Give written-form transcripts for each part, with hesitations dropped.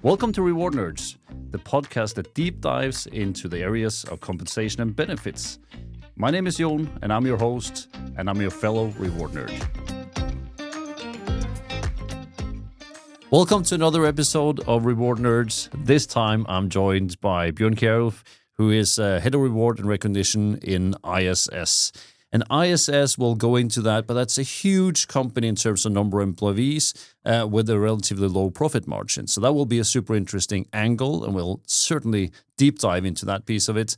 Welcome to Reward Nerds, the podcast that deep dives into the areas of compensation and benefits. My name is Jon, and I'm your host, and I'm your fellow Reward Nerd. Welcome to another episode of Reward Nerds. This time I'm joined by Bjørn Kjerulf, who is Head of Reward and Recognition in ISS. And ISS, we'll go into that, but that's a huge company in terms of number of employees with a relatively low profit margin. So that will be a super interesting angle, and we'll certainly deep dive into that piece of it.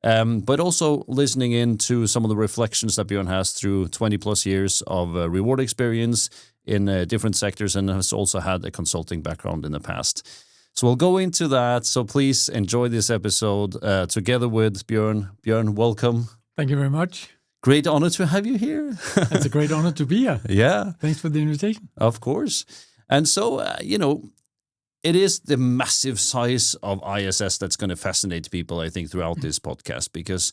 But also listening in to some of the reflections that Bjørn has through 20 plus years of reward experience in different sectors, and has also had a consulting background in the past. So we'll go into that. So please enjoy this episode together with Bjørn. Bjørn, welcome. Thank you very much. Great honor to have you here. It's a great honor to be here. Yeah. Thanks for the invitation. Of course. And so, it is the massive size of ISS that's going to fascinate people, I think, throughout this podcast, because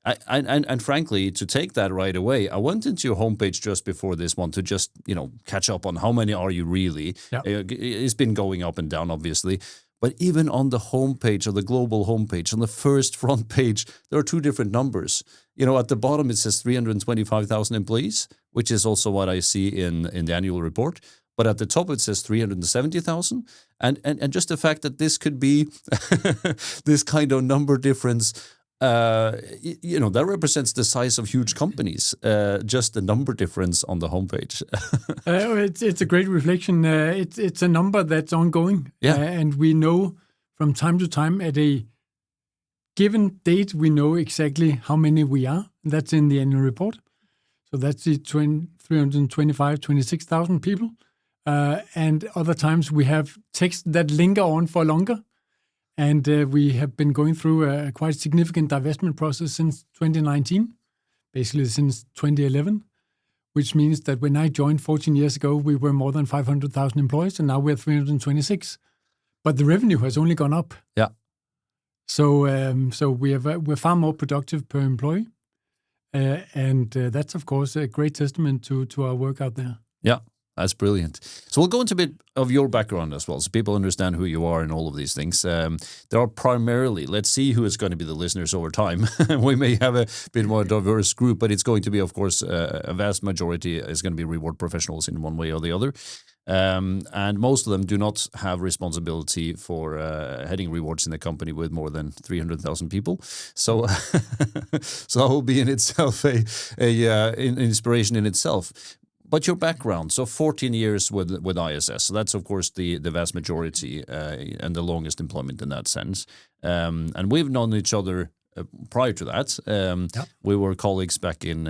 and frankly, to take that right away, I went into your homepage just before this one to just, catch up on how many are you really. Yeah. It's been going up and down, obviously. But even on the homepage, or the global homepage, on the first front page, there are two different numbers. At the bottom, it says 325,000 employees, which is also what I see in the annual report. But at the top, it says 370,000. And just the fact that this could be this kind of number difference, that represents the size of huge companies, just the number difference on the homepage. It's a great reflection. It's a number that's ongoing. Yeah. And we know from time to time at a given date, we know exactly how many we are. That's in the annual report. So that's the 26,000 people. And other times we have text that linger on for longer. And we have been going through a quite significant divestment process since 2019, basically since 2011, which means that when I joined 14 years ago, we were more than 500,000 employees, and now we're 326. But the revenue has only gone up. Yeah. So we're far more productive per employee, and that's of course a great testament to our work out there. Yeah. That's brilliant. So we'll go into a bit of your background as well, so people understand who you are and all of these things. There are primarily, let's see who is going to be the listeners over time. We may have a bit more diverse group, but it's going to be, of course, a vast majority is going to be reward professionals in one way or the other. And most of them do not have responsibility for heading rewards in a company with more than 300,000 people. So, so that will be in itself an inspiration in itself. But your background, so 14 years with ISS, so that's, of course, the vast majority and the longest employment in that sense. And we've known each other prior to that. We were colleagues back in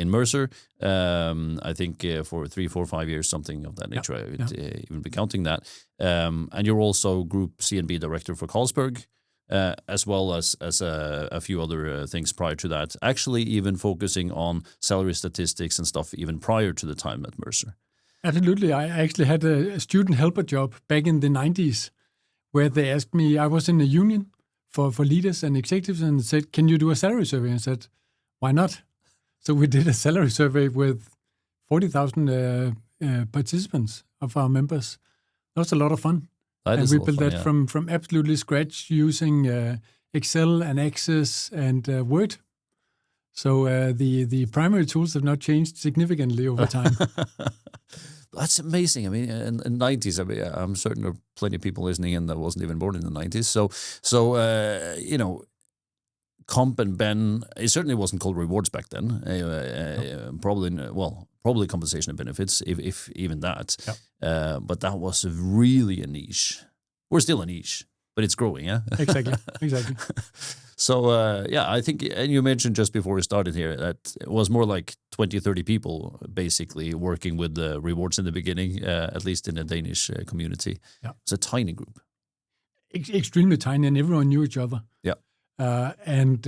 Mercer, I think for 3, 4, 5 years, something of that nature. I would even be counting that. And you're also Group C&B Director for Carlsberg. As well as a few other things prior to that, actually even focusing on salary statistics and stuff even prior to the time at Mercer. Absolutely. I actually had a student helper job back in the 90s where they asked me, I was in a union for leaders and executives, and said, can you do a salary survey? And I said, why not? So we did a salary survey with 40,000 participants of our members. That was a lot of fun. And we built that from absolutely scratch using Excel and Access and Word. So the primary tools have not changed significantly over time. That's amazing. I mean, in the 90s, I'm certain there are plenty of people listening in that wasn't even born in the 90s. So comp and ben, it certainly wasn't called rewards back then. Probably compensation and benefits, if even that. Yeah. But that was really a niche. We're still a niche, but it's growing, yeah? Exactly. So, I think, and you mentioned just before we started here, that it was more like 20, 30 people basically working with the rewards in the beginning, at least in the Danish community. Yeah. It's a tiny group. Extremely tiny, and everyone knew each other. Yeah. And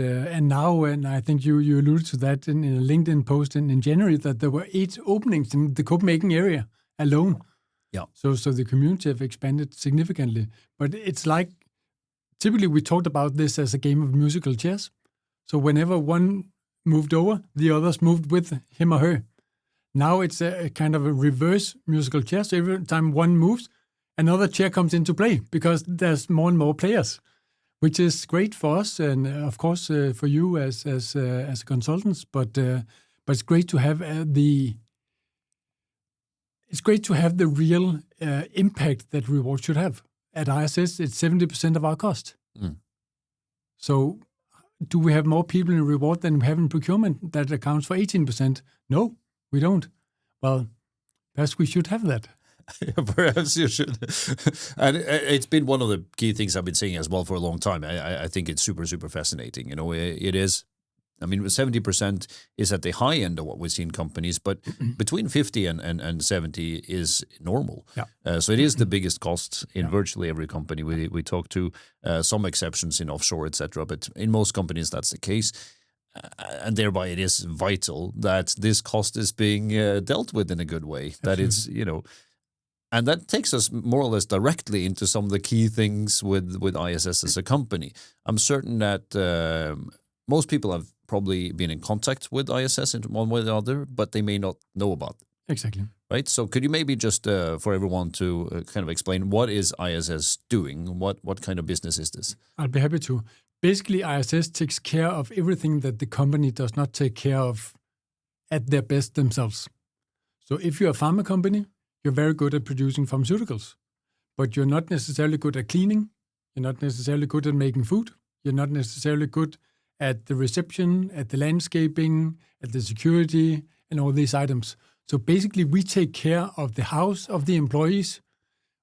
now, and I think you alluded to that in a LinkedIn post in January, that there were 8 openings in the Copenhagen area alone. Yeah. So the community have expanded significantly. But it's like, typically we talked about this as a game of musical chairs. So whenever one moved over, the others moved with him or her. Now it's a kind of a reverse musical chair. So every time one moves, another chair comes into play because there's more and more players, which is great for us and of course for you as consultants. But it's great to have the real impact that reward should have. At ISS, it's 70% of our cost. So do we have more people in reward than we have in procurement that accounts for 18%? No, we don't. Well, perhaps we should have that. Perhaps you should. And it's been one of the key things I've been saying as well for a long time. I think it's super, super fascinating. You know, it is. I mean, 70% is at the high end of what we see in companies, but between 50 and 70 is normal. Yeah. So it is the biggest cost in virtually every company we talk to. Some exceptions in offshore, etc. But in most companies, that's the case. And thereby it is vital that this cost is being dealt with in a good way. That it's, you know, and that takes us more or less directly into some of the key things with ISS as a company. I'm certain that most people have probably been in contact with ISS in one way or the other, but they may not know about it. Exactly. Right? So could you maybe just, for everyone to kind of explain what is ISS doing? What kind of business is this? I'll be happy to. Basically, ISS takes care of everything that the company does not take care of at their best themselves. So if you're a pharma company, you're very good at producing pharmaceuticals, but you're not necessarily good at cleaning. You're not necessarily good at making food. You're not necessarily good at the reception, at the landscaping, at the security, and all these items. So basically, we take care of the house of the employees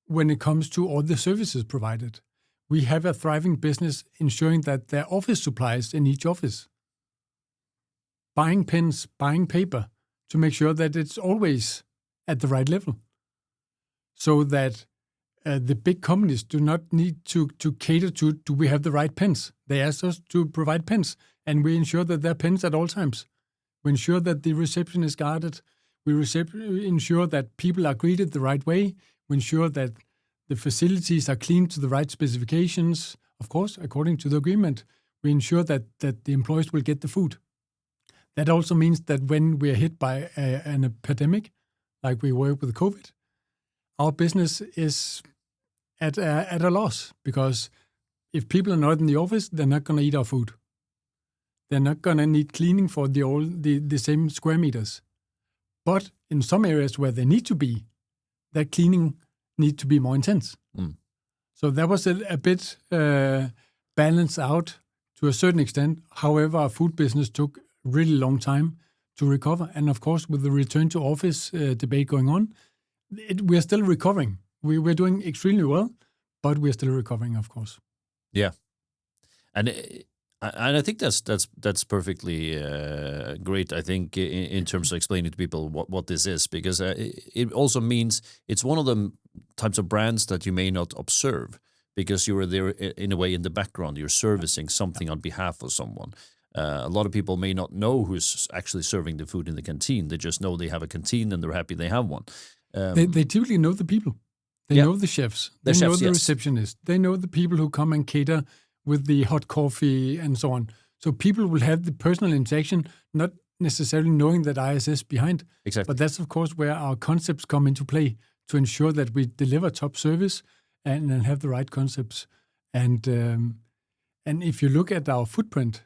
when it comes to all the services provided. We have a thriving business ensuring that there are office supplies in each office. Buying pens, buying paper, to make sure that it's always at the right level. So that the big companies do not need to cater to, do we have the right pens? They ask us to provide pens, and we ensure that there are pens at all times. We ensure that the reception is guarded. We ensure that people are greeted the right way. We ensure that the facilities are cleaned to the right specifications, of course, according to the agreement. We ensure that the employees will get the food. That also means that when we are hit by an epidemic, like we were with COVID, our business is at a loss, because if people are not in the office, they're not going to eat our food. They're not going to need cleaning for the same square meters. But in some areas where they need to be, that cleaning need to be more intense. So that was a bit balanced out to a certain extent. However, our food business took a really long time to recover. And of course, with the return to office debate going on, we're still recovering. We're doing extremely well, but we're still recovering, of course. Yeah. And I think that's perfectly great, I think, in terms of explaining to people what this is, because it also means it's one of the types of brands that you may not observe, because you are there in a way in the background. You're servicing something on behalf of someone. A lot of people may not know who's actually serving the food in the canteen. They just know they have a canteen and they're happy they have one. They typically know the people. They know the chefs. They know the receptionists. They know the people who come and cater with the hot coffee and so on. So people will have the personal interaction, not necessarily knowing that ISS behind. Exactly. But that's, of course, where our concepts come into play, to ensure that we deliver top service and have the right concepts. And if you look at our footprint,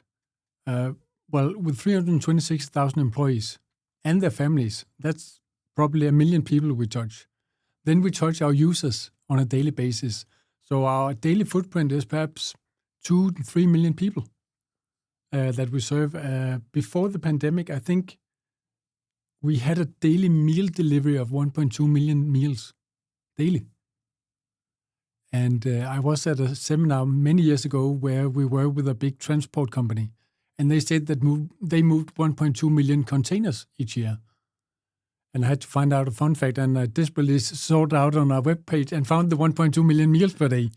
with 326,000 employees and their families, that's probably 1 million people we touch. Then we touch our users on a daily basis. So our daily footprint is perhaps 2 to 3 million people that we serve. Before the pandemic, I think we had a daily meal delivery of 1.2 million meals daily. And I was at a seminar many years ago where we were with a big transport company, and they said that they moved 1.2 million containers each year. And I had to find out a fun fact, and I desperately sought out on our webpage and found the 1.2 million meals per day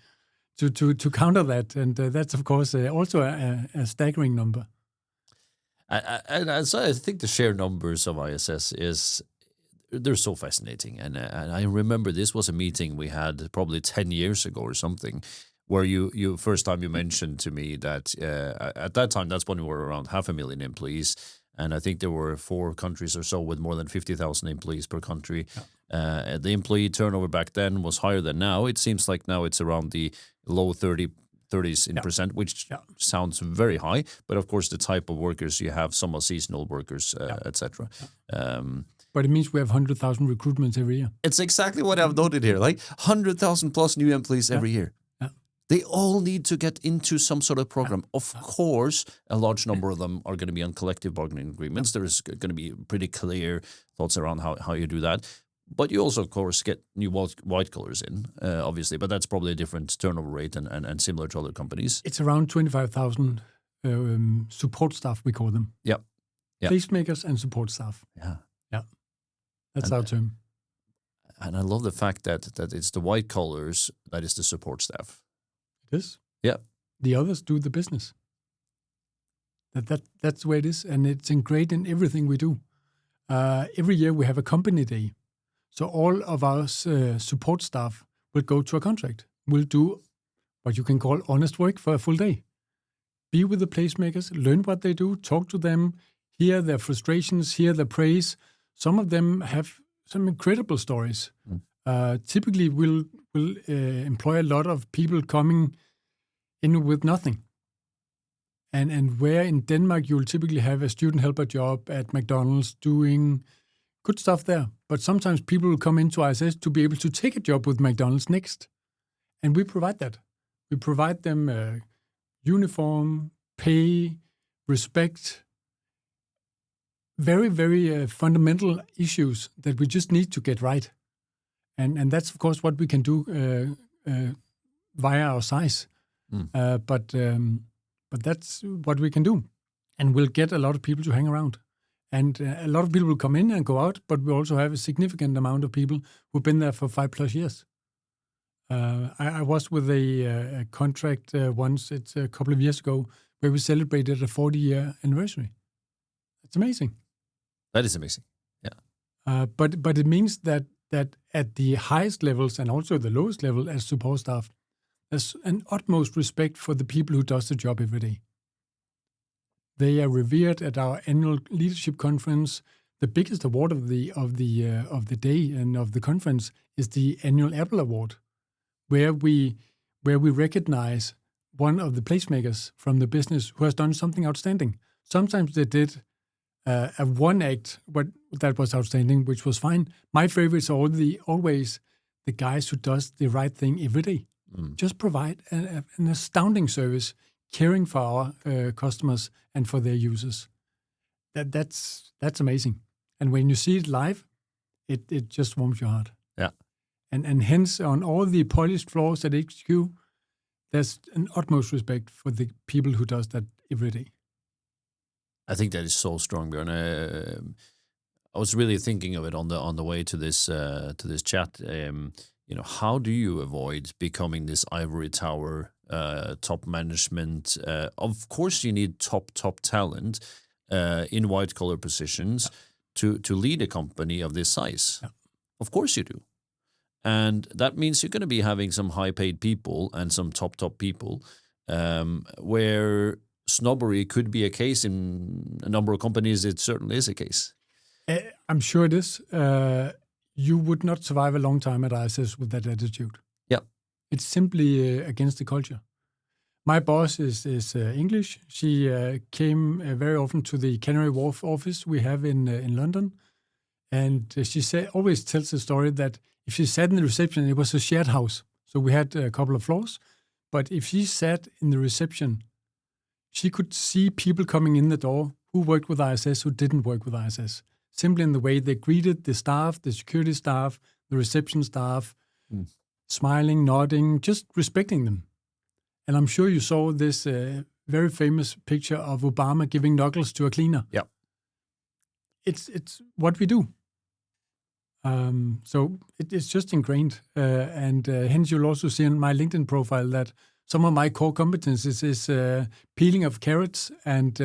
to counter that. And that's, of course, also a staggering number. And so I think the sheer numbers of ISS they're so fascinating. And I remember this was a meeting we had probably 10 years ago or something, where you first time you mentioned to me that at that time, that's when we were around 500,000 employees. And I think there were 4 countries or so with more than 50,000 employees per country. The employee turnover back then was higher than now. It seems like now it's around the low 30s in percent, which sounds very high. But of course, the type of workers you have, some are seasonal workers, etc. But it means we have 100,000 recruitments every year. It's exactly what I've noted here, like 100,000 plus new employees every year. They all need to get into some sort of program. Of course, a large number of them are going to be on collective bargaining agreements. There is going to be pretty clear thoughts around how you do that. But you also, of course, get new white collars in, obviously. But that's probably a different turnover rate and similar to other companies. It's around 25,000 support staff, we call them. Yeah. Placemakers and support staff. Yeah. That's our term. And I love the fact that it's the white collars that is the support staff. It is. Yeah. The others do the business. That's the way it is, and it's ingrained in everything we do. Every year we have a company day. So all of our support staff will go to a contract. We'll do what you can call honest work for a full day. Be with the placemakers, learn what they do, talk to them, hear their frustrations, hear their praise. Some of them have some incredible stories. Typically, we'll employ a lot of people coming in with nothing. And where in Denmark you'll typically have a student helper job at McDonald's doing good stuff there. But sometimes people will come into ISS to be able to take a job with McDonald's next. And we provide that. We provide them uniform, pay, respect, very, very fundamental issues that we just need to get right. And that's, of course, what we can do via our size. But that's what we can do. And we'll get a lot of people to hang around. And a lot of people will come in and go out, but we also have a significant amount of people who've been there for 5+ years. I was with a contract once, it's a couple of years ago, where we celebrated a 40-year anniversary. It's amazing. That is amazing, yeah. But it means that at the highest levels and also the lowest level as support staff, there's an utmost respect for the people who does the job every day. They are revered at our annual leadership conference. The biggest award of the day and of the conference is the annual Apple Award, where we recognize one of the placemakers from the business who has done something outstanding. Sometimes they did a one act that was outstanding, which was fine. My favorites are always the guys who does the right thing every day. Just provide an astounding service, caring for our customers and for their users. That's amazing. And when you see it live, it just warms your heart. Yeah. And hence, on all the polished floors at HQ, there's an utmost respect for the people who does that every day. I think that is so strong, Bjørn. I was really thinking of it on the way to this chat. How do you avoid becoming this ivory tower, top management? Of course, you need top talent in white collar positions to lead a company of this size. Yeah. Of course, you do. And that means you're going to be having some high-paid people and some top people, where snobbery could be a case in a number of companies. It certainly is a case. I'm sure it is. You would not survive a long time at ISS with that attitude. Yeah. It's simply against the culture. My boss is English. She came very often to the Canary Wharf office we have in London. And she always tells the story that if she sat in the reception, it was a shared house. So we had a couple of floors. But if she sat in the reception, she could see people coming in the door who worked with ISS, who didn't work with ISS. Simply in the way they greeted the staff, the security staff, the reception staff, smiling, nodding, just respecting them. And I'm sure you saw this very famous picture of Obama giving knuckles to a cleaner. Yeah. It's what we do. So it's just ingrained. And hence you'll also see on my LinkedIn profile that some of my core competences is peeling of carrots and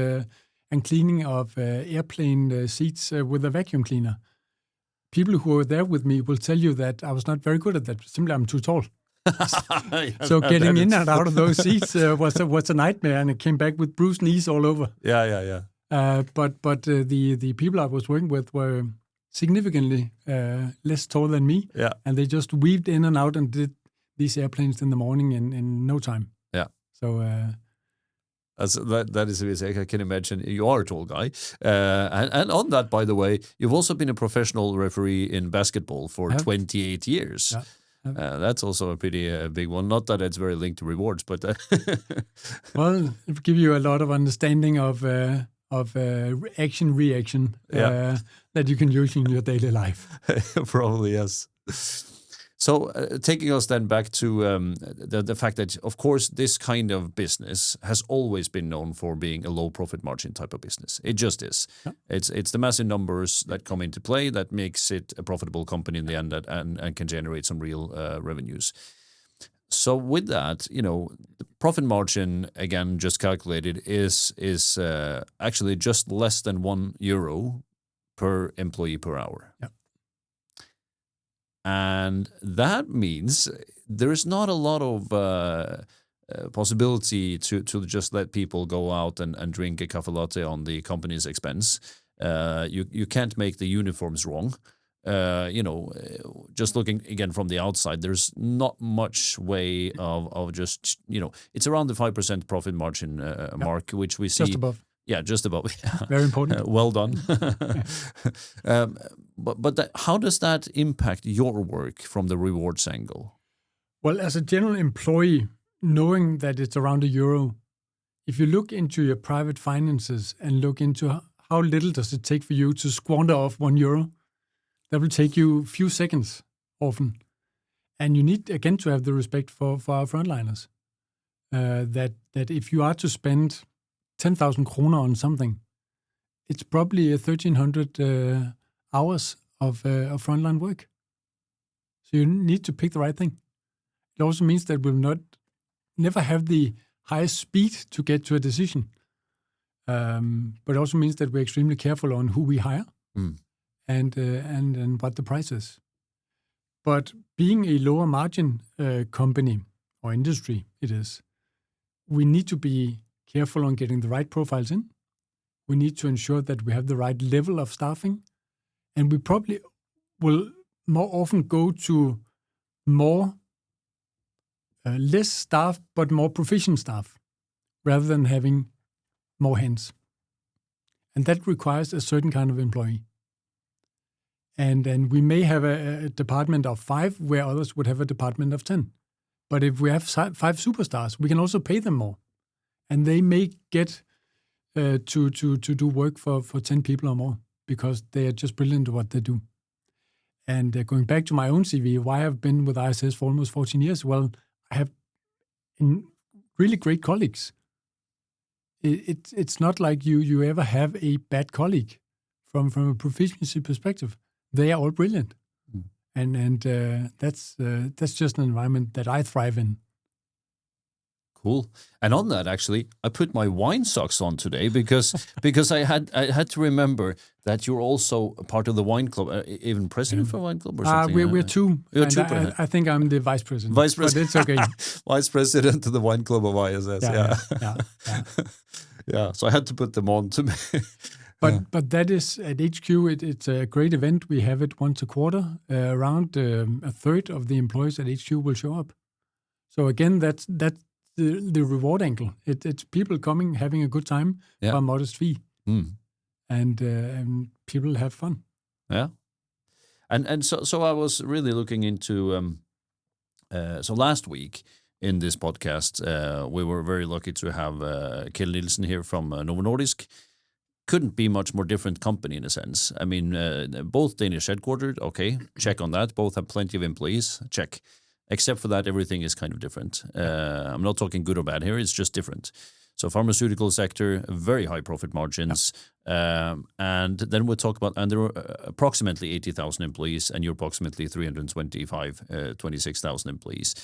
cleaning of airplane seats with a vacuum cleaner. People who are there with me will tell you that I was not very good at that. Simply, I'm too tall. So getting in and out of those seats was a nightmare, and it came back with bruised knees all over. Yeah. But the people I was working with were significantly less tall than me, and they just weaved in and out and did these airplanes in the morning in no time. Yeah. So that is amazing. I can imagine you are a tall guy. And on that, by the way, you've also been a professional referee in basketball for 28 years. Yeah. That's also a pretty big one. Not that it's very linked to rewards, but well, it give you a lot of understanding of action reaction that you can use in your daily life. Probably yes. So taking us then back to the fact that, of course, this kind of business has always been known for being a low profit margin type of business. It just is. Yeah. It's the massive numbers that come into play that makes it a profitable company in the end and can generate some real revenues. So with that, the profit margin, again, just calculated, is actually just less than €1 per employee per hour. Yeah. And that means there's not a lot of possibility to just let people go out and drink a cafe latte on the company's expense. You can't make the uniforms wrong. Just looking again from the outside, there's not much way of just, it's around the 5% profit margin mark, which we see. Just above. Yeah, just above. Very important. Well done. But how does that impact your work from the rewards angle? Well, as a general employee, knowing that it's around €1, if you look into your private finances and look into how little does it take for you to squander off €1, that will take you a few seconds often. And you need, again, to have the respect for our frontliners. That if you are to spend 10,000 kroner on something, it's probably 1,300 hours of frontline work. So you need to pick the right thing. It also means that we'll never have the highest speed to get to a decision. But it also means that we're extremely careful on who we hire and what the price is. But being a lower margin company or industry, we need to be careful on getting the right profiles in. We need to ensure that we have the right level of staffing. And we probably will more often go to more less staff, but more proficient staff, rather than having more hands. And that requires a certain kind of employee. And we may have a department of 5 where others would have a department of 10. But if we have 5 superstars, we can also pay them more. And they may get to do work for 10 people or more because they are just brilliant at what they do. And going back to my own CV, why I've been with ISS for almost 14 years, well, I have really great colleagues. It's not like you ever have a bad colleague from a proficiency perspective. They are all brilliant. And that's just an environment that I thrive in. Cool. And on that, actually, I put my wine socks on today because I had to remember that you're also a part of the wine club, even president for wine club or something. We're two. I think I'm the vice president. Vice president, but it's okay. Vice president of the wine club of ISS. Yeah. So I had to put them on to me. But that is at HQ. It's a great event. We have it once a quarter. Around a third of the employees at HQ will show up. So again, that's the reward angle. It's people coming, having a good time for a modest fee, and people have fun. Yeah, and so I was really looking into. So last week in this podcast, we were very lucky to have Kjell Nielsen here from Novo Nordisk. Couldn't be much more different company in a sense. I mean, both Danish headquartered. Okay, check on that. Both have plenty of employees. Check. Except for that, everything is kind of different. I'm not talking good or bad here. It's just different. So pharmaceutical sector, very high profit margins. And then we'll talk about, and there are approximately 80,000 employees, and you're approximately 26,000 employees.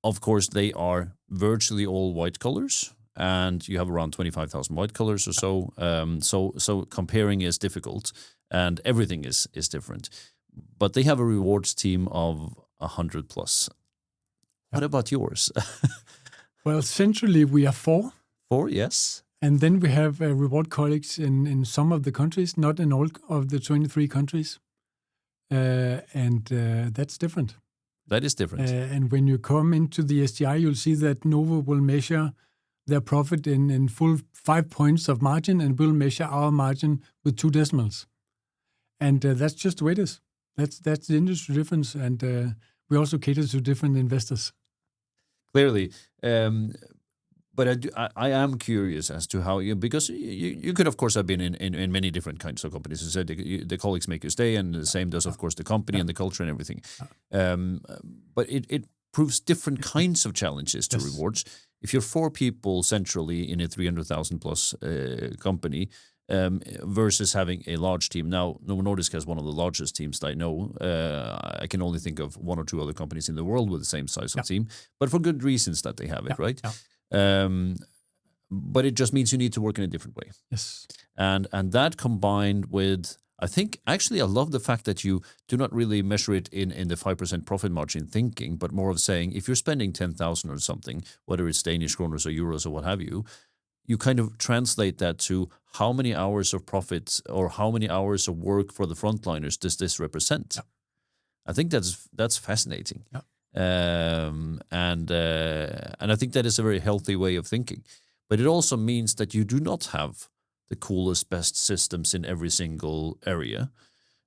Of course, they are virtually all white collars, and you have around 25,000 white collars or so. So comparing is difficult, and everything is different. But they have a rewards team of 100 plus. What about yours? Well, centrally we are 4. 4, yes. And then we have reward colleagues in some of the countries, not in all of the 23 countries. And that's different. That is different. And when you come into the STI, you'll see that Novo will measure their profit in full 5 points of margin, and we'll measure our margin with 2 decimals. And that's just the way it is. That's the industry difference, and we also cater to different investors. Clearly. But I am curious as to how because you could, of course, have been in many different kinds of companies. You said the colleagues make you stay, and the same does, of course, the company and the culture and everything. But it proves different kinds of challenges to rewards. If you're 4 people centrally in a 300,000 plus company versus having a large team. Now, Novo Nordisk has one of the largest teams that I know. I can only think of 1 or 2 other companies in the world with the same size of team, but for good reasons that they have it, right? But it just means you need to work in a different way. Yes. And that combined with, I think, actually, I love the fact that you do not really measure it in the 5% profit margin thinking, but more of saying, if you're spending 10,000 or something, whether it's Danish kroners or euros or what have you, you kind of translate that to how many hours of profits or how many hours of work for the frontliners does this represent? Yeah. I think that's fascinating. Yeah. And I think that is a very healthy way of thinking. But it also means that you do not have the coolest, best systems in every single area.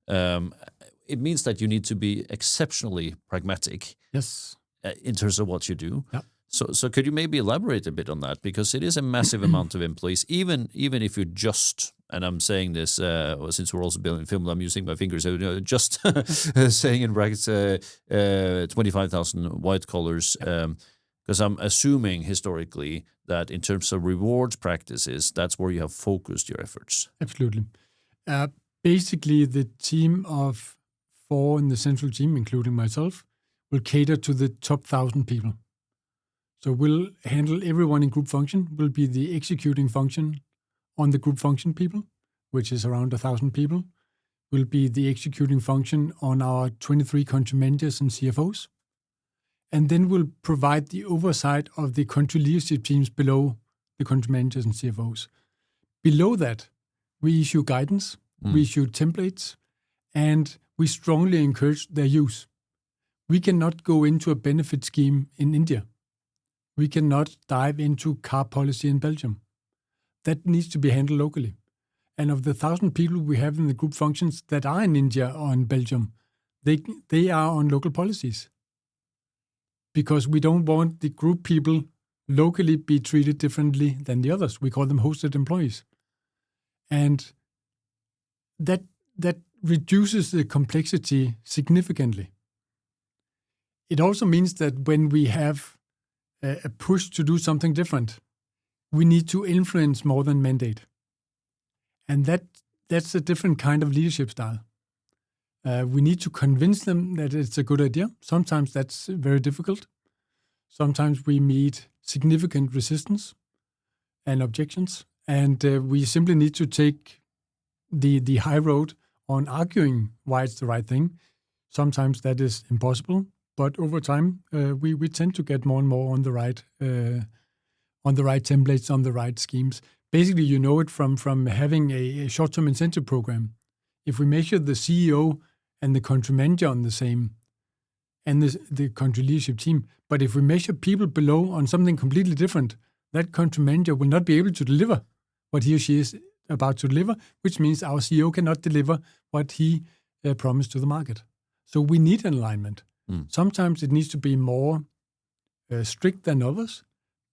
It means that you need to be exceptionally pragmatic. Yes. In terms of what you do. Yeah. So could you maybe elaborate a bit on that? Because it is a massive amount of employees, even if you just, and I'm saying this since we're also building film, I'm using my fingers, just saying in brackets 25,000 white collars, because I'm assuming historically that in terms of rewards practices, that's where you have focused your efforts. Absolutely. Basically, the team of 4 in the central team, including myself, will cater to the top 1,000 people. So we'll handle everyone in group function, will be the executing function on the group function people, which is around 1,000 people, will be the executing function on our 23 country managers and CFOs. And then we'll provide the oversight of the country leadership teams below the country managers and CFOs. Below that, we issue guidance, we issue templates, and we strongly encourage their use. We cannot go into a benefit scheme in India. We cannot dive into car policy in Belgium. That needs to be handled locally. And of the 1,000 people we have in the group functions that are in India or in Belgium, they are on local policies. Because we don't want the group people locally be treated differently than the others. We call them hosted employees. And that reduces the complexity significantly. It also means that when we have a push to do something different, we need to influence more than mandate. And that's a different kind of leadership style. We need to convince them that it's a good idea. Sometimes that's very difficult. Sometimes we meet significant resistance and objections, and we simply need to take the high road on arguing why it's the right thing. Sometimes that is impossible. But over time, we tend to get more and more on the right templates, on the right schemes. Basically, you know it from having a short-term incentive program. If we measure the CEO and the country manager on the same, and the country leadership team, but if we measure people below on something completely different, that country manager will not be able to deliver what he or she is about to deliver, which means our CEO cannot deliver what he promised to the market. So we need an alignment. Sometimes it needs to be more strict than others,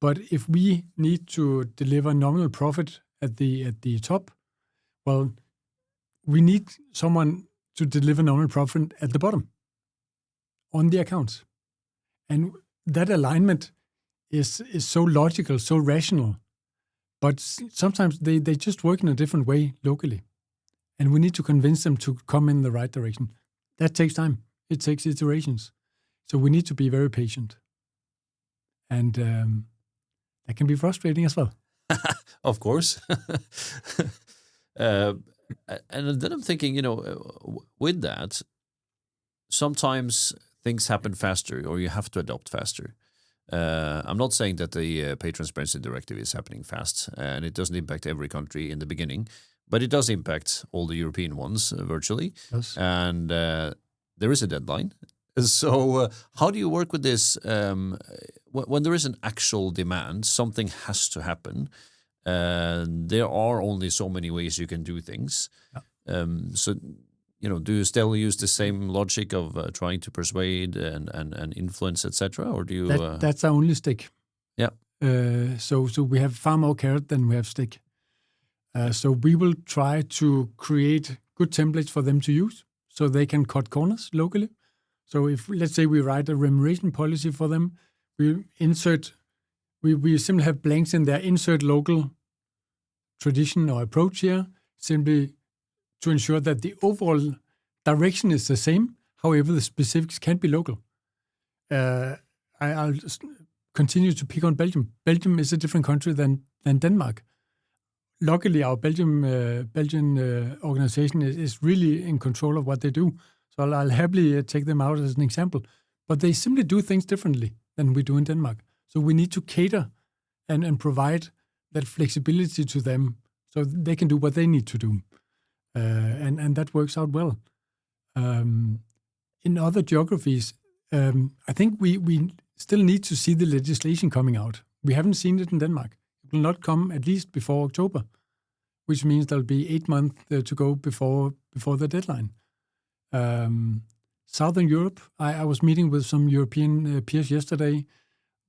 but if we need to deliver nominal profit at the top, well, we need someone to deliver nominal profit at the bottom on the accounts. And that alignment is so logical, so rational, but sometimes they just work in a different way locally. And we need to convince them to come in the right direction. That takes time. It takes iterations. So we need to be very patient. And that can be frustrating as well. Of course. And then I'm thinking, with that, sometimes things happen faster or you have to adopt faster. I'm not saying that the pay transparency directive is happening fast, and it doesn't impact every country in the beginning, but it does impact all the European ones virtually. Yes. And there is a deadline. So how do you work with this? When there is an actual demand, something has to happen. There are only so many ways you can do things. Yeah. So, do you still use the same logic of trying to persuade and influence, etc., or do you? That's our only stick. Yeah. So we have far more carrot than we have stick. So we will try to create good templates for them to use, so they can cut corners locally. So if, let's say, we write a remuneration policy for them, we simply have blanks in there, insert local tradition or approach here, simply to ensure that the overall direction is the same. However, the specifics can be local. I'll continue to pick on Belgium. Belgium is a different country than Denmark. Luckily, our Belgian organization is really in control of what they do. So I'll happily take them out as an example. But they simply do things differently than we do in Denmark. So we need to cater and provide that flexibility to them so they can do what they need to do. And that works out well. In other geographies, I think we still need to see the legislation coming out. We haven't seen it in Denmark. It will not come at least before October, which means there'll be 8 months to go before the deadline. Southern Europe, I was meeting with some European peers yesterday.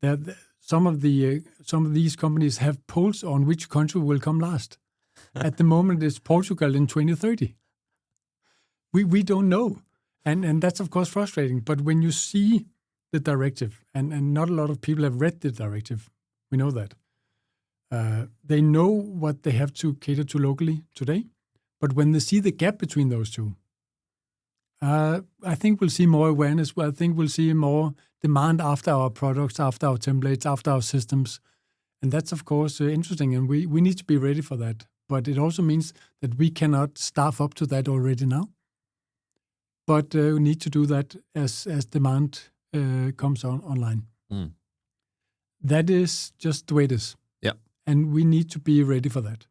That some of these companies have polls on which country will come last. At the moment, it's Portugal in 2030. We don't know, and that's of course frustrating. But when you see the directive, and not a lot of people have read the directive, we know that. They know what they have to cater to locally today, but when they see the gap between those two, I think we'll see more awareness. I think we'll see more demand after our products, after our templates, after our systems. And that's, of course, interesting. And we need to be ready for that. But it also means that we cannot staff up to that already now. But we need to do that as demand comes online. Mm. That is just the way it is. Yeah. And we need to be ready for that.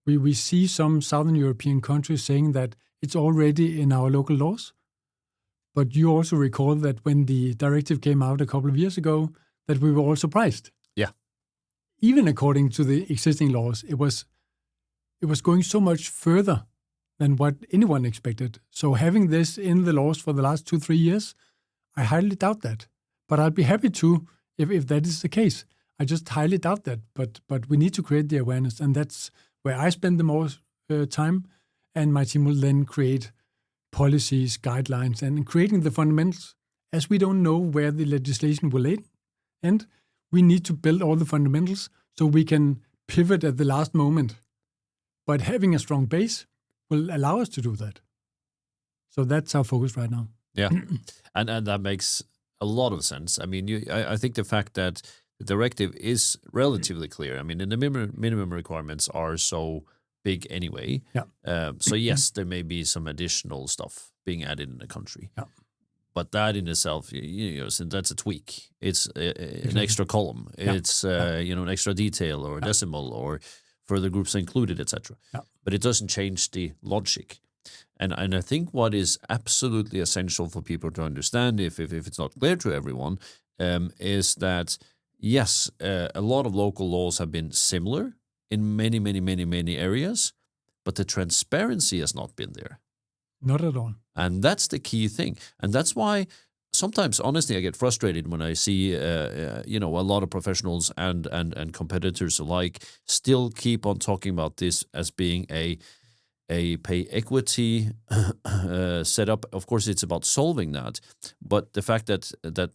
We see some Southern European countries saying that it's already in our local laws. But you also recall that when the directive came out a couple of years ago, that we were all surprised. Yeah. Even according to the existing laws, it was going so much further than what anyone expected. So having this in the laws for the last 2-3 years, I highly doubt that. But I'd be happy to if that is the case. I just highly doubt that. But we need to create the awareness, and that's where I spend the most time. And my team will then create policies, guidelines, and creating the fundamentals. As we don't know where the legislation will end, we need to build all the fundamentals so we can pivot at the last moment. But having a strong base will allow us to do that. So that's our focus right now. Yeah, and that makes a lot of sense. I mean, I think the fact that the directive is relatively clear. I mean, the minimum requirements are so big anyway. Yeah. So yes, there may be some additional stuff being added in the country. Yeah. But that in itself, so that's a tweak. It's an extra column. Yeah. It's an extra detail or a decimal or further groups included, etc. Yeah. But it doesn't change the logic. And I think what is absolutely essential for people to understand, if it's not clear to everyone, is that yes, a lot of local laws have been similar in many areas, but the transparency has not been there. Not at all. And that's the key thing. And that's why sometimes, honestly, I get frustrated when I see, a lot of professionals and competitors alike still keep on talking about this as being a pay equity setup. Of course, it's about solving that. But the fact that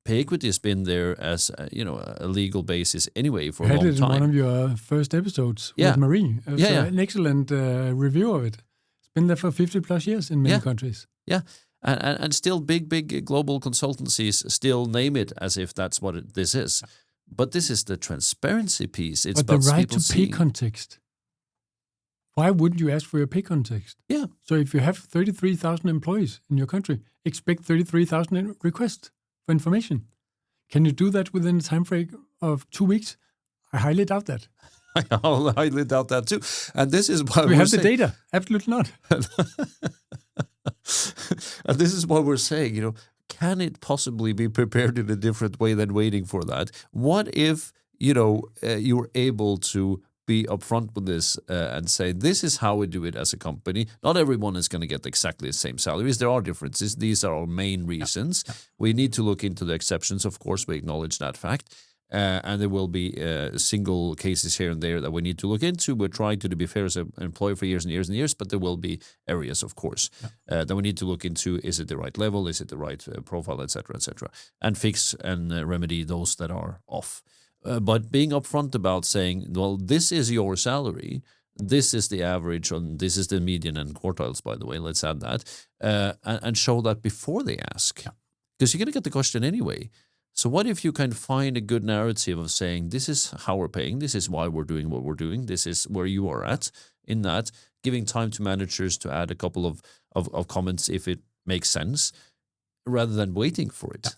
pay equity has been there as a legal basis anyway for a long time. You had it in one of your first episodes with Marie. It was an excellent review of it. It's been there for 50 plus years in many countries. Yeah, and still big global consultancies still name it as if that's what this is. But this is the transparency piece. It's but about the right to seeing. pay context. Why wouldn't you ask for your pay context? Yeah. So if you have 33,000 employees in your country, expect 33,000 requests for information. Can you do that within a time frame of 2 weeks? I highly doubt that. I highly doubt that too. And this is why we have the data. Absolutely not. And this is what we're saying, can it possibly be prepared in a different way than waiting for that? What if, you're able to be upfront with this and say, this is how we do it as a company. Not everyone is going to get exactly the same salaries. There are differences. These are our main reasons. Yeah. We need to look into the exceptions. Of course, we acknowledge that fact. And there will be single cases here and there that we need to look into. We're trying to be fair as an employer for years and years and years, but there will be areas, of course, that we need to look into. Is it the right level? Is it the right profile, et cetera, and fix and remedy those that are off. But being upfront about saying, well, this is your salary, this is the average, and this is the median and quartiles, by the way, let's add that, and show that before they ask. Because you're going to get the question anyway. So what if you can find a good narrative of saying, this is how we're paying, this is why we're doing what we're doing, this is where you are at in that, giving time to managers to add a couple of comments if it makes sense, rather than waiting for it.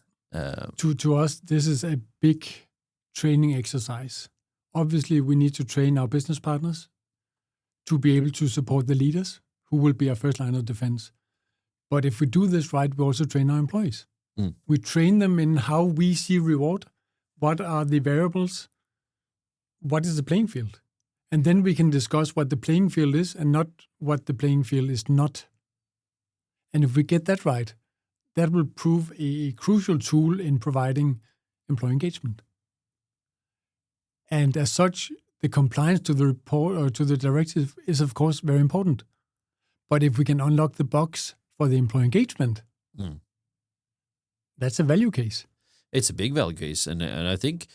To us, this is a big training exercise. Obviously, we need to train our business partners to be able to support the leaders, who will be our first line of defense. But if we do this right, we also train our employees. We train them in how we see reward, what are the variables, what is the playing field. And then we can discuss what the playing field is and not what the playing field is not. And if we get that right, that will prove a crucial tool in providing employee engagement. And as such, the compliance to the report or to the directive is, of course, very important. But if we can unlock the box for the employee engagement, that's a value case. It's a big value case. And I think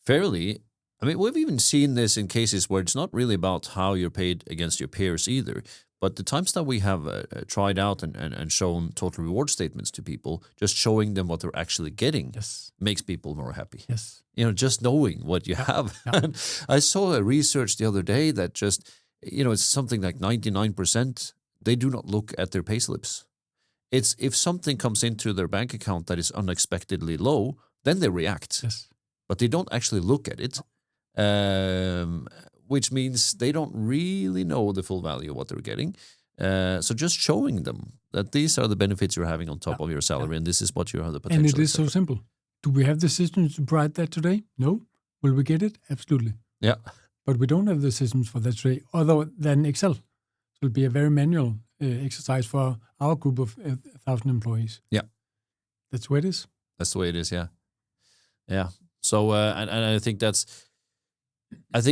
we've even seen this in cases where it's not really about how you're paid against your peers either. But the times that we have tried out and shown total reward statements to people, just showing them what they're actually getting makes people more happy. Yes. Just knowing what you have. And I saw a research the other day that just, it's something like 99%, they do not look at their pay slips. It's if something comes into their bank account that is unexpectedly low, then they react. Yes. But they don't actually look at it. Which means they don't really know the full value of what they're getting. So just showing them that these are the benefits you're having on top of your salary, and this is what you have the potential. And it is so simple. Do we have the systems to provide that today? No. Will we get it? Absolutely. Yeah. But we don't have the systems for that today, other than Excel. So it'll be a very manual exercise for our group of 1,000 employees. Yeah. That's where it is. That's the way it is, yeah. Yeah. So, and I think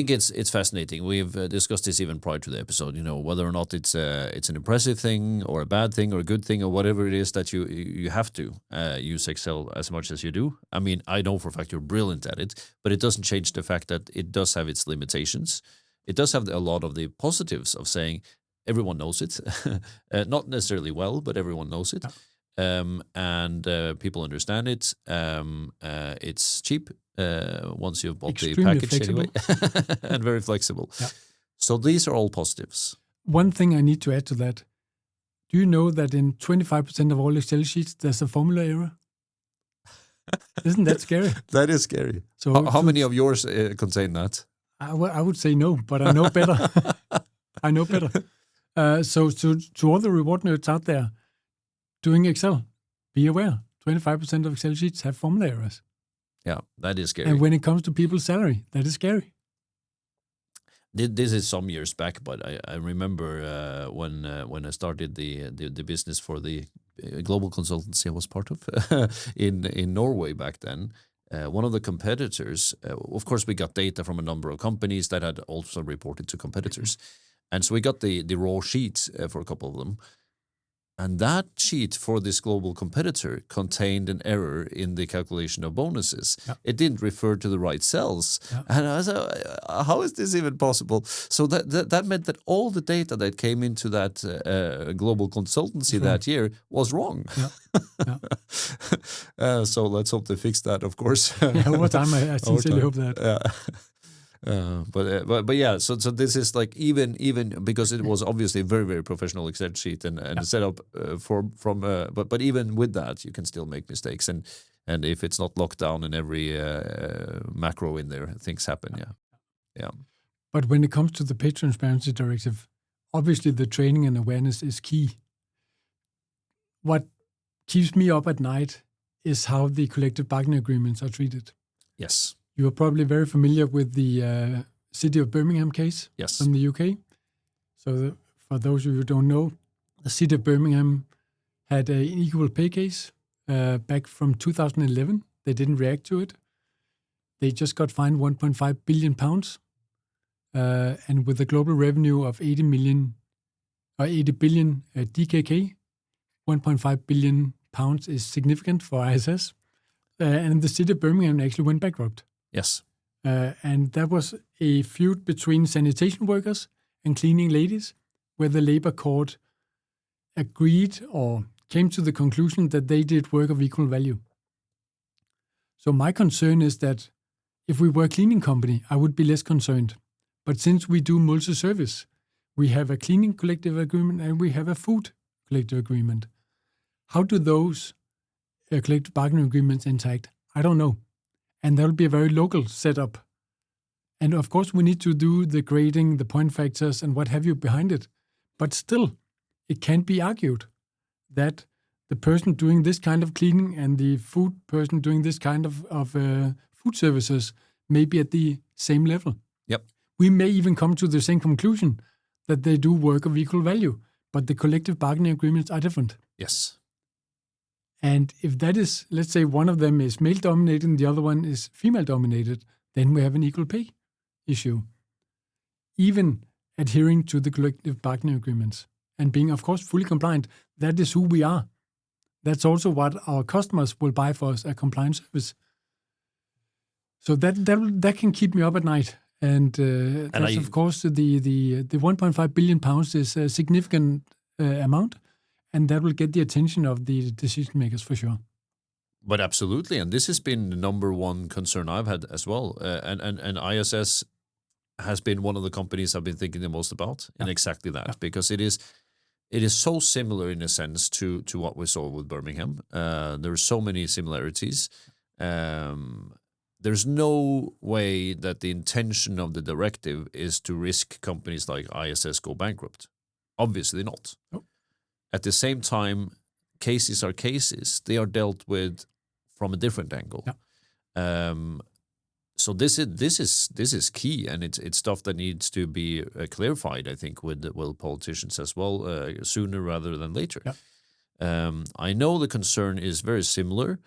it's fascinating. We've discussed this even prior to the episode, whether or not it's an impressive thing or a bad thing or a good thing or whatever it is that you have to use Excel as much as you do. I mean, I know for a fact you're brilliant at it, but it doesn't change the fact that it does have its limitations. It does have a lot of the positives of saying everyone knows it. Not necessarily well, but everyone knows it. And people understand it. It's cheap. Once you've bought Extremely the package anyway, and very flexible. Yeah. So these are all positives. One thing I need to add to that. Do you know that in 25% of all Excel sheets, there's a formula error? Isn't that scary? That is scary. So how many of yours contain that? I would say no, but I know better. I know better. So to all the reward nerds out there doing Excel, be aware, 25% of Excel sheets have formula errors. Yeah, that is scary. And when it comes to people's salary, that is scary. This is some years back, but I remember when I started the business for the global consultancy I was part of in Norway back then. One of the competitors, of course, we got data from a number of companies that had also reported to competitors. And so we got the raw sheets for a couple of them. And that sheet for this global competitor contained an error in the calculation of bonuses. Yeah. It didn't refer to the right cells. Yeah. And I was like, how is this even possible? So that meant that all the data that came into that global consultancy that year was wrong. Yeah. Yeah. So let's hope they fix that, of course. Over time, I sincerely hope that. Yeah. But yeah, so this is like even because it was obviously a very, very professional Excel sheet and set up but even with that you can still make mistakes, and And if it's not locked down in every macro in there, things happen. Yeah. But when it comes to the Pay Transparency Directive, obviously the training and awareness is key. What keeps me up at night is how the collective bargaining agreements are treated. Yes. You are probably very familiar with the City of Birmingham case from the UK. So for those of you who don't know, the City of Birmingham had an equal pay case back from 2011. They didn't react to it. They just got fined £1.5 billion. And with a global revenue of 80 billion DKK, 1.5 billion pounds is significant for ISS. And the City of Birmingham actually went bankrupt. Yes. And that was a feud between sanitation workers and cleaning ladies, where the labor court agreed or came to the conclusion that they did work of equal value. So my concern is that if we were a cleaning company, I would be less concerned. But since we do multi-service, we have a cleaning collective agreement and we have a food collective agreement. How do those collective bargaining agreements interact? I don't know. And that will be a very local setup. And of course, we need to do the grading, the point factors, and what have you behind it. But still, it can be argued that the person doing this kind of cleaning and the food person doing this kind of food services may be at the same level. Yep. We may even come to the same conclusion that they do work of equal value, but the collective bargaining agreements are different. Yes. And if that is, let's say one of them is male-dominated and the other one is female-dominated, then we have an equal pay issue. Even adhering to the collective bargaining agreements and being, of course, fully compliant, that is who we are. That's also what our customers will buy for us, a compliance service. So that can keep me up at night. And that's, of course, the 1.5 billion pounds is a significant amount, and that will get the attention of the decision makers for sure. But absolutely, and this has been the number one concern I've had as well. And ISS has been one of the companies I've been thinking the most about in exactly that, because it is so similar in a sense to what we saw with Birmingham. There are so many similarities. There's no way that the intention of the directive is to risk companies like ISS go bankrupt. Obviously not. Nope. At the same time, cases are cases. They are dealt with from a different angle. Yeah. So this is key, and it's stuff that needs to be clarified, I think, with politicians as well, sooner rather than later. Yeah. I know the concern is very similar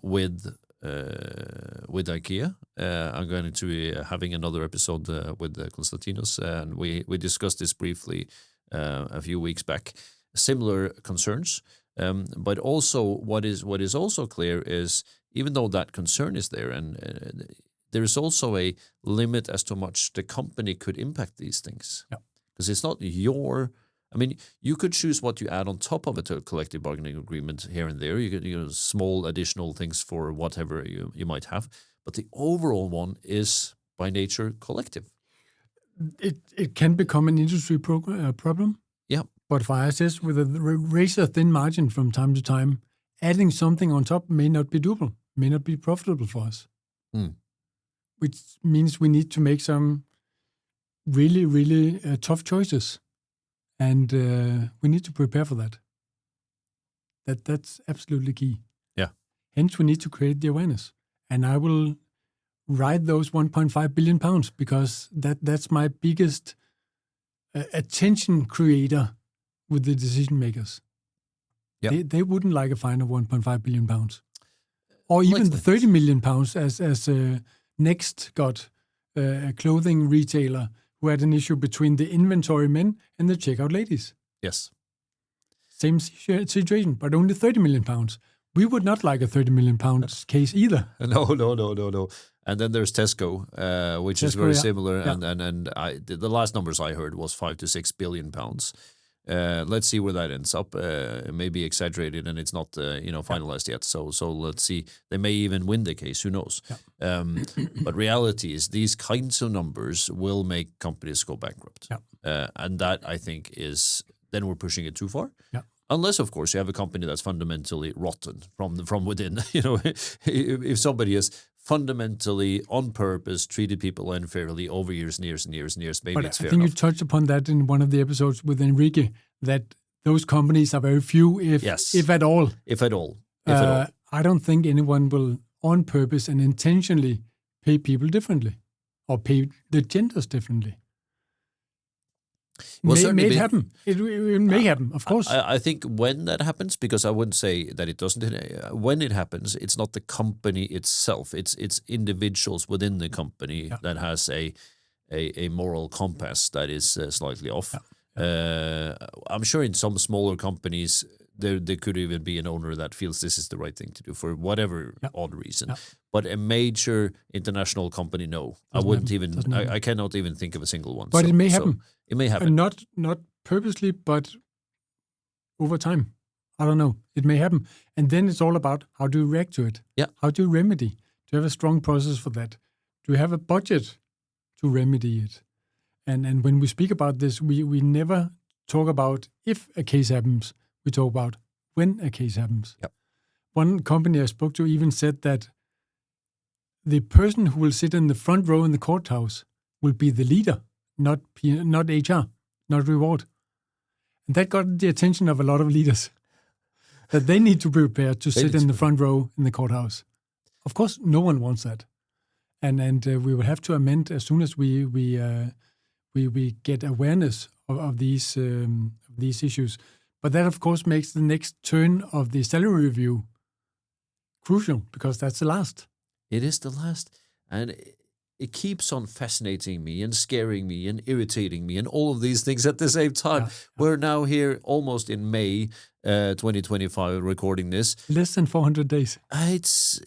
with IKEA. I'm going to be having another episode with Konstantinos, and we discussed this briefly a few weeks back. Similar concerns, but also what is also clear is, even though that concern is there, and there is also a limit as to how much the company could impact these things. Yeah. Because it's not your. I mean, you could choose what you add on top of it to a collective bargaining agreement here and there. You could small additional things for whatever you might have, but the overall one is by nature collective. It can become an industry problem. Yeah. But for ISS, with a razor-thin margin from time to time, adding something on top may not be doable, may not be profitable for us. Which means we need to make some really, really tough choices. And we need to prepare for that. That's absolutely key. Yeah. Hence, we need to create the awareness. And I will write those 1.5 billion pounds because that's my biggest attention creator with the decision makers. Yeah. They wouldn't like a fine of 1.5 billion pounds. Or even the 30 million pounds as Next got a clothing retailer who had an issue between the inventory men and the checkout ladies. Yes. Same situation, but only 30 million pounds. We would not like a 30 million pounds case either. No. And then there's Tesco, which is very similar. Yeah. And the last numbers I heard was 5 to 6 billion pounds. Let's see where that ends up. It may be exaggerated and it's not finalized yet. So let's see. They may even win the case. Who knows? Yeah. But reality is these kinds of numbers will make companies go bankrupt. Yeah. And that, I think, is then we're pushing it too far. Yeah. Unless, of course, you have a company that's fundamentally rotten from within. If somebody has fundamentally, on purpose, treated people unfairly over years and years and years and years, maybe it's fair enough. I think you touched upon that in one of the episodes with Enrique, that those companies are very few, if at all. If at all. I don't think anyone will, on purpose and intentionally, pay people differently or pay the genders differently. It may happen. It may happen, of course. I think when that happens, because I wouldn't say that it doesn't. When it happens, it's not the company itself. It's individuals within the company that has a moral compass that is slightly off. I'm sure in some smaller companies there could even be an owner that feels this is the right thing to do for whatever odd reason. But a major international company, no. I wouldn't even. I cannot even think of a single one. But it may happen. It may happen. Not purposely, but over time. I don't know. It may happen. And then it's all about how do you react to it? Yeah. How do you remedy? Do you have a strong process for that? Do you have a budget to remedy it? And when we speak about this, we never talk about if a case happens. We talk about when a case happens. Yep. One company I spoke to even said that the person who will sit in the front row in the courthouse will be the leader, not HR, not reward. And that got the attention of a lot of leaders, that they need to be prepared to sit in the front row in the courthouse. Of course, no one wants that. And we will have to amend as soon as we get awareness of these issues. But that, of course, makes the next turn of the salary review crucial, because that's the last. It is the last. And it keeps on fascinating me and scaring me and irritating me and all of these things at the same time. We're now here almost in May 2025 recording this. Less than 400 days. It's,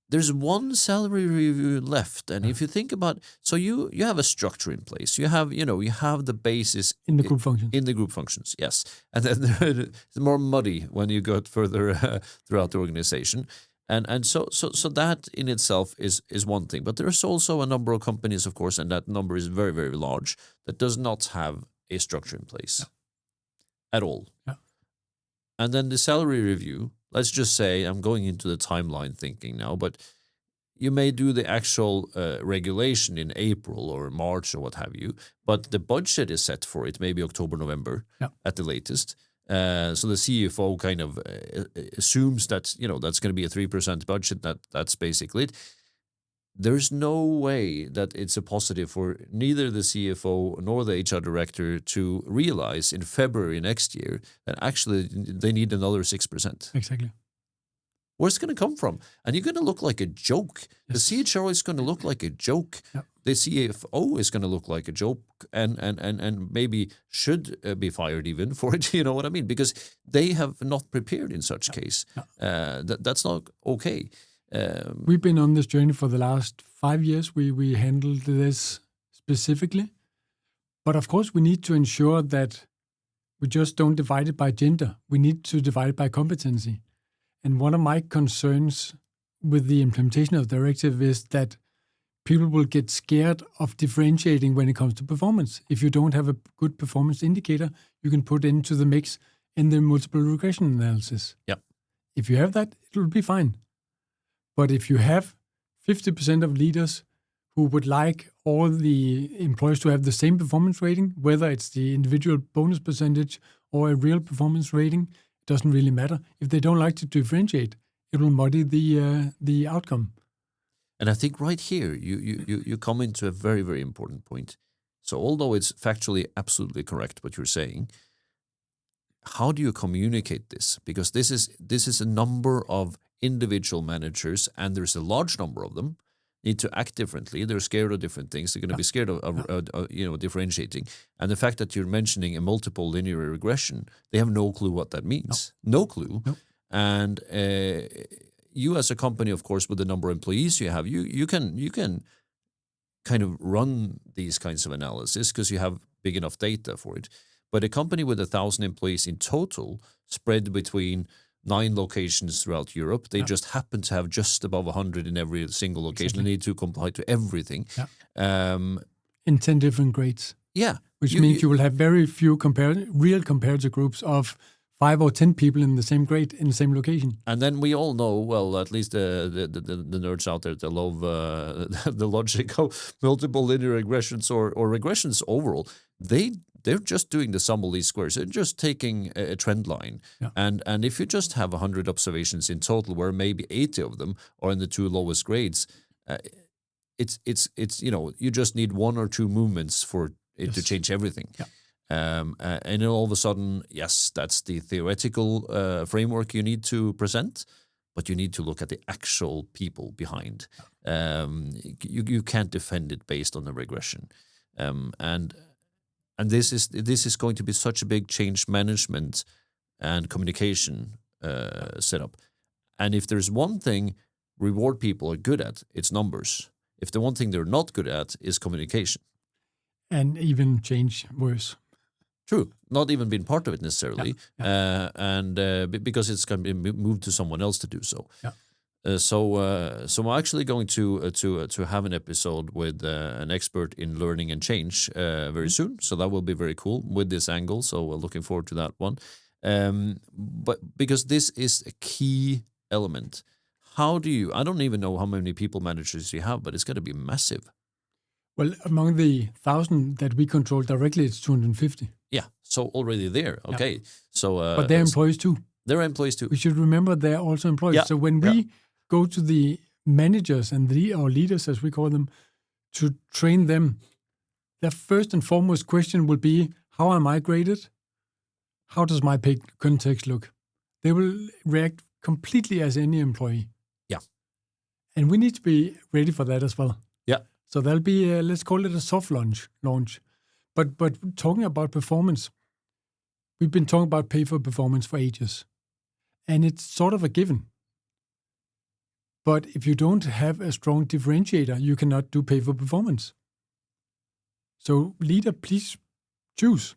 there's one salary review left. And if you think about, so you have a structure in place. You have the basis in the group functions. In the group functions, yes. And then it's more muddy when you go further throughout the organization. And so that in itself is one thing. But there's also a number of companies, of course, and that number is very, very large, that does not have a structure in place at all. Yeah. And then the salary review, let's just say, I'm going into the timeline thinking now, but you may do the actual regulation in April or March or what have you, but the budget is set for it, maybe October, November at the latest. So the CFO kind of assumes that, that's going to be a 3% budget. That's basically it. There's no way that it's a positive for neither the CFO nor the HR director to realize in February next year that actually they need another 6%. Exactly. Where's it going to come from? And you're going to look like a joke. Yes. The CHRO is going to look like a joke. Yep. The CFO is going to look like a joke and maybe should be fired even for it. You know what I mean? Because they have not prepared in such case. That's not okay. We've been on this journey for the last 5 years. We handled this specifically. But of course, we need to ensure that we just don't divide it by gender. We need to divide it by competency. And one of my concerns with the implementation of the directive is that people will get scared of differentiating when it comes to performance. If you don't have a good performance indicator, you can put into the mix in the multiple regression analysis. Yep. If you have that, it will be fine. But if you have 50% of leaders who would like all the employees to have the same performance rating, whether it's the individual bonus percentage or a real performance rating, it doesn't really matter. If they don't like to differentiate, it will muddy the outcome. And I think right here, you come into a very, very important point. So although it's factually absolutely correct what you're saying, how do you communicate this? Because this is a number of individual managers, and there's a large number of them, need to act differently. They're scared of different things. They're going to be scared of differentiating. And the fact that you're mentioning a multiple linear regression, they have no clue what that means. No clue. No. And you as a company, of course, with the number of employees you have, you can kind of run these kinds of analysis because you have big enough data for it. But a company with 1,000 employees in total, spread between 9 locations throughout Europe, they just happen to have just above 100 in every single location. Exactly. They need to comply to everything. Yeah. In 10 different grades. Yeah. Which means you will have very few real comparator groups of 5 or 10 people in the same grade in the same location. And then we all know, well, at least the nerds out there that love the logic of multiple linear regressions or regressions overall. They're just doing the sum of least squares. They're just taking a trend line. Yeah. And if you just have 100 observations in total, where maybe 80 of them are in the 2 lowest grades, it's you just need 1 or 2 movements for it to change everything. Yeah. And then all of a sudden, yes, that's the theoretical framework you need to present, but you need to look at the actual people behind. You can't defend it based on the regression. And this is going to be such a big change management and communication setup. And if there's one thing reward people are good at, it's numbers. If the one thing they're not good at is communication. And even change worse. True, not even being part of it necessarily, because it's going to be moved to someone else to do so. Yeah. So I'm actually going to have an episode with an expert in learning and change very soon. So that will be very cool with this angle. So we're looking forward to that one. But because this is a key element, how do you? I don't even know how many people managers you have, but it's going to be massive. Well, among the 1,000 that we control directly, it's 250. Yeah, so already there. Okay, yeah. So but they're employees too. They're employees too. We should remember they're also employees. Yeah. So when we go to the managers and our leaders, as we call them, to train them, their first and foremost question will be, how am I graded? How does my pay context look? They will react completely as any employee. Yeah. And we need to be ready for that as well. Yeah. So there'll be, let's call it a soft launch. But talking about performance, we've been talking about pay for performance for ages. And it's sort of a given. But if you don't have a strong differentiator, you cannot do pay for performance. So leader, please choose.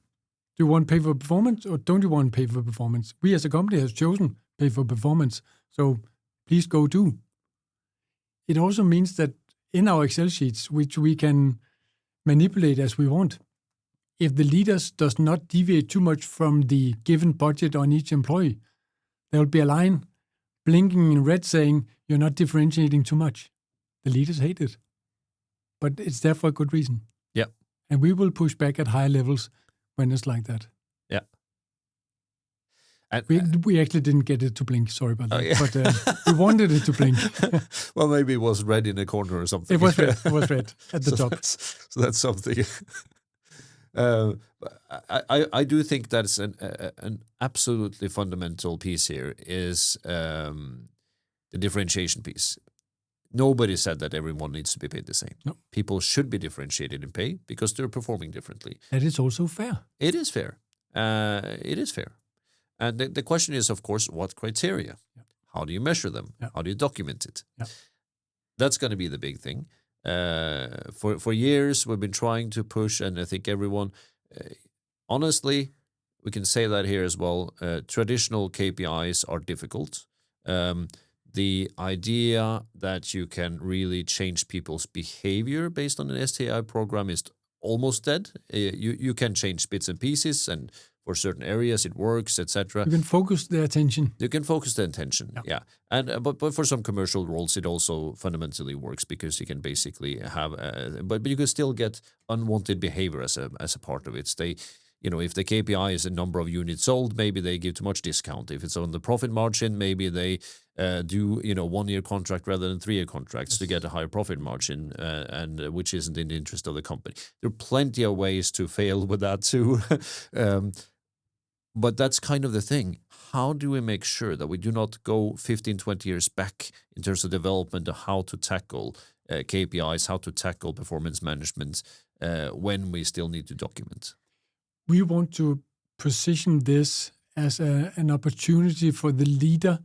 Do you want pay for performance or don't you want pay for performance? We as a company has chosen pay for performance. So please go do. It also means that in our Excel sheets, which we can manipulate as we want, if the leaders does not deviate too much from the given budget on each employee, there will be a line blinking in red saying, you're not differentiating too much. The leaders hate it. But it's there for a good reason. Yeah. And we will push back at higher levels when it's like that. Yeah. And, we actually didn't get it to blink. Sorry about that. Yeah. But we wanted it to blink. Well, maybe it was red in a corner or something. It was red. It was red at the top. So that's something. I do think that's an absolutely fundamental piece here is the differentiation piece. Nobody said that everyone needs to be paid the same. No. People should be differentiated in pay because they're performing differently. That is also fair. It is fair. It is fair. And the question is, of course, what criteria? Yeah. How do you measure them? Yeah. How do you document it? Yeah. That's going to be the big thing. For years, we've been trying to push, and I think everyone, honestly, we can say that here as well, traditional KPIs are difficult. The idea that you can really change people's behavior based on an STI program is almost dead. You can change bits and pieces, and for certain areas it works, etc. You can focus their attention. You can focus the attention, yeah. And but for some commercial roles, it also fundamentally works because you can basically have, but you can still get unwanted behavior as a part of it. They, if the KPI is a number of units sold, maybe they give too much discount. If it's on the profit margin, maybe they do 1-year contract rather than 3-year contracts to get a higher profit margin, and which isn't in the interest of the company. There are plenty of ways to fail with that too. But that's kind of the thing. How do we make sure that we do not go 15, 20 years back in terms of development of how to tackle KPIs, how to tackle performance management when we still need to document? We want to position this as an opportunity for the leader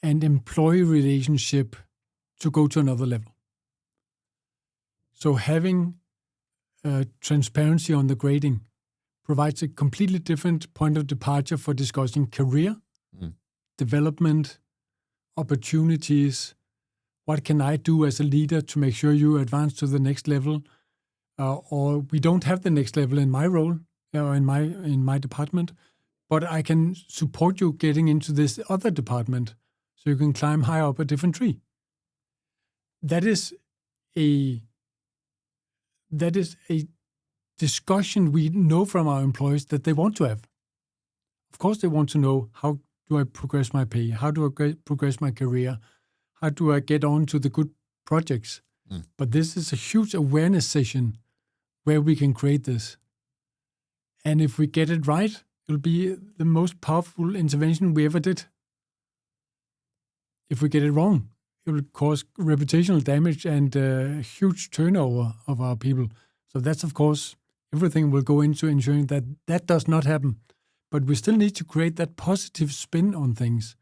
and employee relationship to go to another level. So having transparency on the grading provides a completely different point of departure for discussing career, development, opportunities. What can I do as a leader to make sure you advance to the next level? Or we don't have the next level in my role or in my department, but I can support you getting into this other department so you can climb higher up a different tree. That is a discussion we know from our employees that they want to have. Of course, they want to know, how do I progress my pay? How do I progress my career? How do I get on to the good projects? But this is a huge awareness session where we can create this. And if we get it right, it'll be the most powerful intervention we ever did. If we get it wrong, it will cause reputational damage and huge turnover of our people. So that's, of course, everything will go into ensuring that that does not happen. But we still need to create that positive spin on things.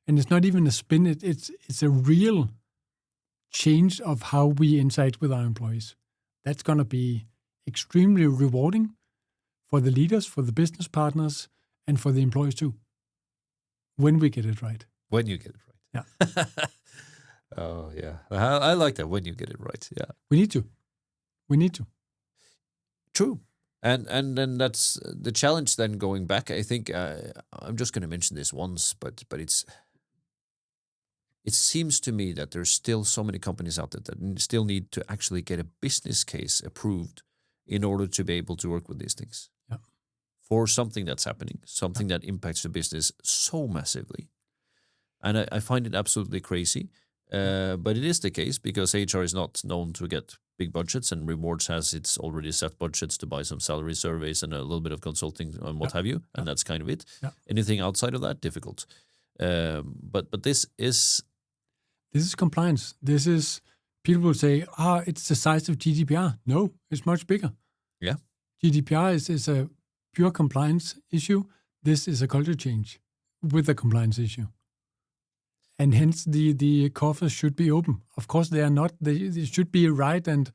And it's not even a spin, it's a real change of how we interact with our employees. That's going to be extremely rewarding for the leaders, for the business partners, and for the employees too, when we get it right. When you get it right. Yeah. Oh, yeah. I like that, when you get it right. Yeah. We need to. True. And then that's the challenge then going back. I think I'm just going to mention this once, but it seems to me that there's still so many companies out there that still need to actually get a business case approved in order to be able to work with these things. Yeah. For something that's happening, something that impacts the business so massively. And I find it absolutely crazy. But it is the case because HR is not known to get big budgets, and Rewards has its already set budgets to buy some salary surveys and a little bit of consulting and what have you, and that's kind of it. Yeah. Anything outside of that, difficult. But this is compliance. This is, people will say, it's the size of GDPR. No, it's much bigger. Yeah. GDPR is a pure compliance issue. This is a culture change with a compliance issue. And hence the coffers should be open. Of course, they are not. They should be right and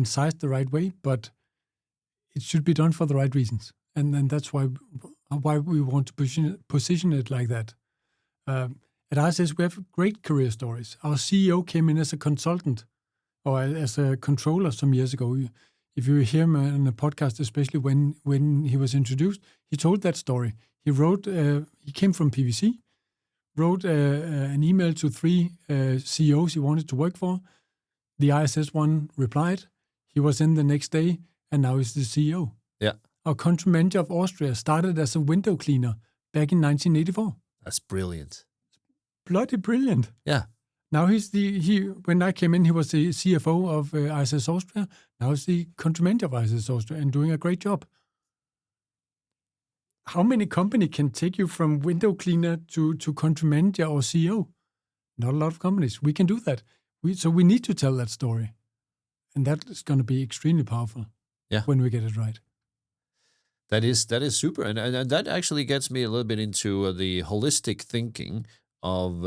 sized the right way, but it should be done for the right reasons. And that's why we want to position it like that. At ISS, we have great career stories. Our CEO came in as a consultant or as a controller some years ago. If you hear him on a podcast, especially when he was introduced, he told that story. He wrote, he came from PwC, wrote an email to 3 CEOs he wanted to work for. The ISS one replied. He was in the next day, and now he's the CEO. Yeah. Our country manager of Austria started as a window cleaner back in 1984. That's brilliant. Bloody brilliant. Yeah. Now when I came in, he was the CFO of ISS Austria. Now he's the country manager of ISS Austria and doing a great job. How many companies can take you from window cleaner to country manager or CEO? Not a lot of companies. We can do that. So we need to tell that story. And that is going to be extremely powerful when we get it right. That is super. And that actually gets me a little bit into the holistic thinking of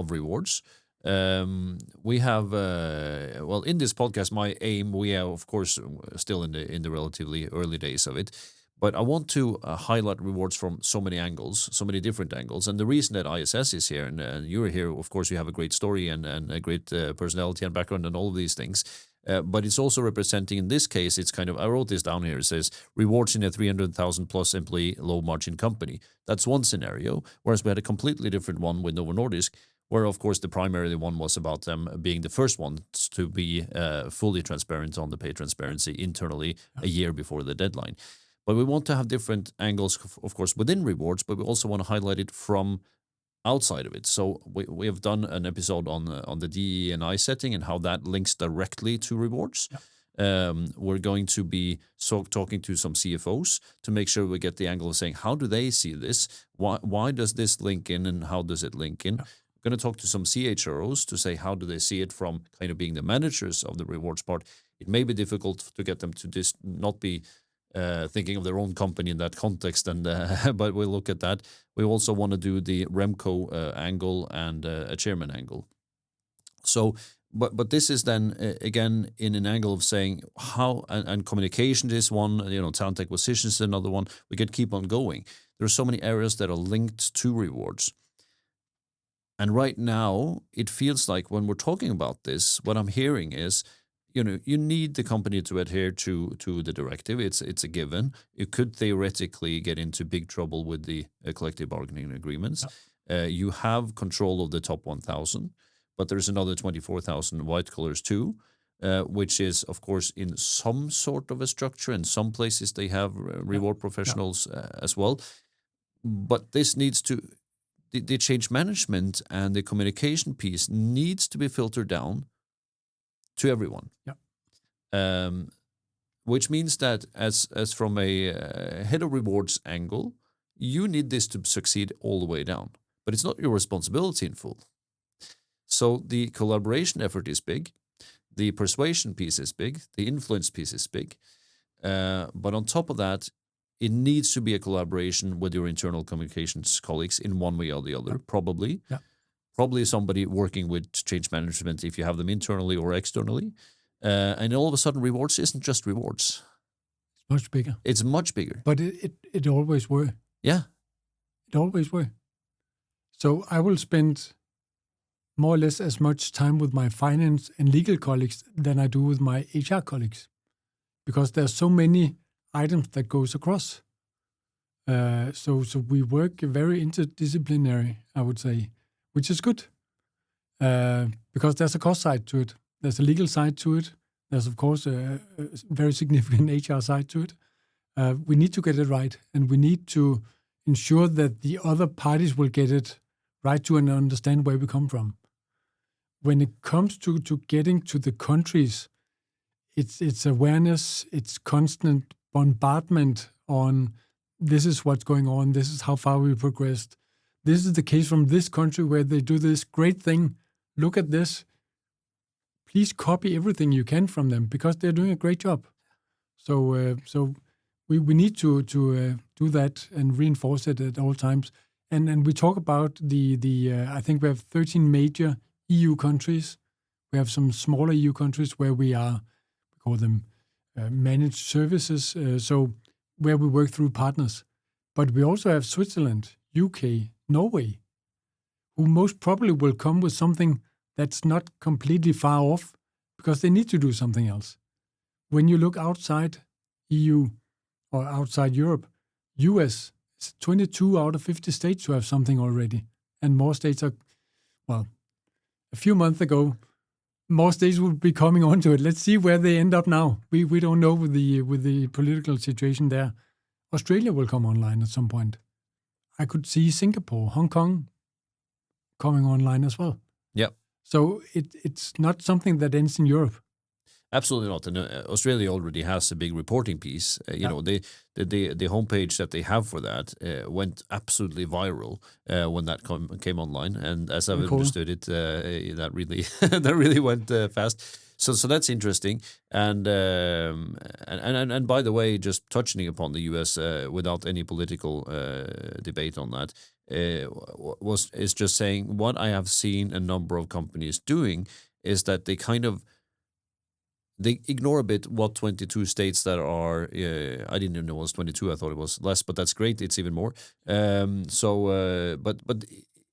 Rewards. We have, in this podcast, my aim, we are, of course, still in the relatively early days of it. But I want to highlight Rewards from so many angles, so many different angles. And the reason that ISS is here, and you're here, of course, you have a great story and a great personality and background and all of these things. But it's also representing, in this case, it's kind of, I wrote this down here, it says, Rewards in a 300,000 plus employee low margin company. That's one scenario, whereas we had a completely different one with Novo Nordisk, where, of course, the primary one was about them being the first ones to be fully transparent on the pay transparency internally a year before the deadline. But we want to have different angles, of course, within Rewards, but we also want to highlight it from outside of it. So we have done an episode on the DE&I setting and how that links directly to Rewards. Yeah. We're going to be talking to some CFOs to make sure we get the angle of saying, how do they see this? Why does this link in and how does it link in? Yeah. We're going to talk to some CHROs to say, how do they see it from kind of being the managers of the Rewards part? It may be difficult to get them to not be thinking of their own company in that context, and but we'll look at that. We also want to do the Remco angle and a chairman angle. So, but this is then again in an angle of saying how and communication is one. Talent acquisition is another one. We could keep on going. There are so many areas that are linked to Rewards, and right now it feels like when we're talking about this, what I'm hearing is, you need the company to adhere to the directive. It's a given. You could theoretically get into big trouble with the collective bargaining agreements. You have control of the top 1,000, but there's another 24,000 white collars too, which is, of course, in some sort of a structure. In some places they have reward professionals as well. But this needs to, the change management and the communication piece needs to be filtered down to everyone. Which means that as from a head of rewards angle, you need this to succeed all the way down. But it's not your responsibility in full. So the collaboration effort is big. The persuasion piece is big. The influence piece is big. But on top of that, it needs to be a collaboration with your internal communications colleagues in one way or the other, probably. Probably somebody working with change management if you have them internally or externally. And all of a sudden, rewards isn't just rewards. It's much bigger. It's much bigger. But it always were. Yeah. It always were. So I will spend more or less as much time with my finance and legal colleagues than I do with my HR colleagues, because there are so many items that goes across. So we work very interdisciplinary, I would say, which is good, because there's a cost side to it. There's a legal side to it. There's, of course, a very significant HR side to it. We need to get it right, and we need to ensure that the other parties will get it right to and understand where we come from. When it comes to getting to the countries, it's awareness, it's constant bombardment on this is what's going on, this is how far we progressed. This is the case from this country where they do this great thing. Look at this. Please copy everything you can from them because they're doing a great job. So we need to do that and reinforce it at all times. And we talk about the I think we have 13 major EU countries. We have some smaller EU countries where we call them managed services, so where we work through partners. But we also have Switzerland, UK, Norway, who most probably will come with something that's not completely far off because they need to do something else. When you look outside EU or outside Europe, US, it's 22 out of 50 states who have something already. And more states are, well, a few months ago, more states will be coming onto it. Let's see where they end up now. We don't know with the political situation there. Australia will come online at some point. I could see Singapore, Hong Kong coming online as well. Yep. So it's not something that ends in Europe. Absolutely not. And Australia already has a big reporting piece. You know, the homepage that they have for that went absolutely viral when that came online. And as I've understood it, that really went fast. So that's interesting. And by the way, just touching upon the US without any political debate on that, is just saying what I have seen a number of companies doing is that they ignore a bit what 22 states that are. I didn't even know it was 22. I thought it was less, but that's great. It's even more. But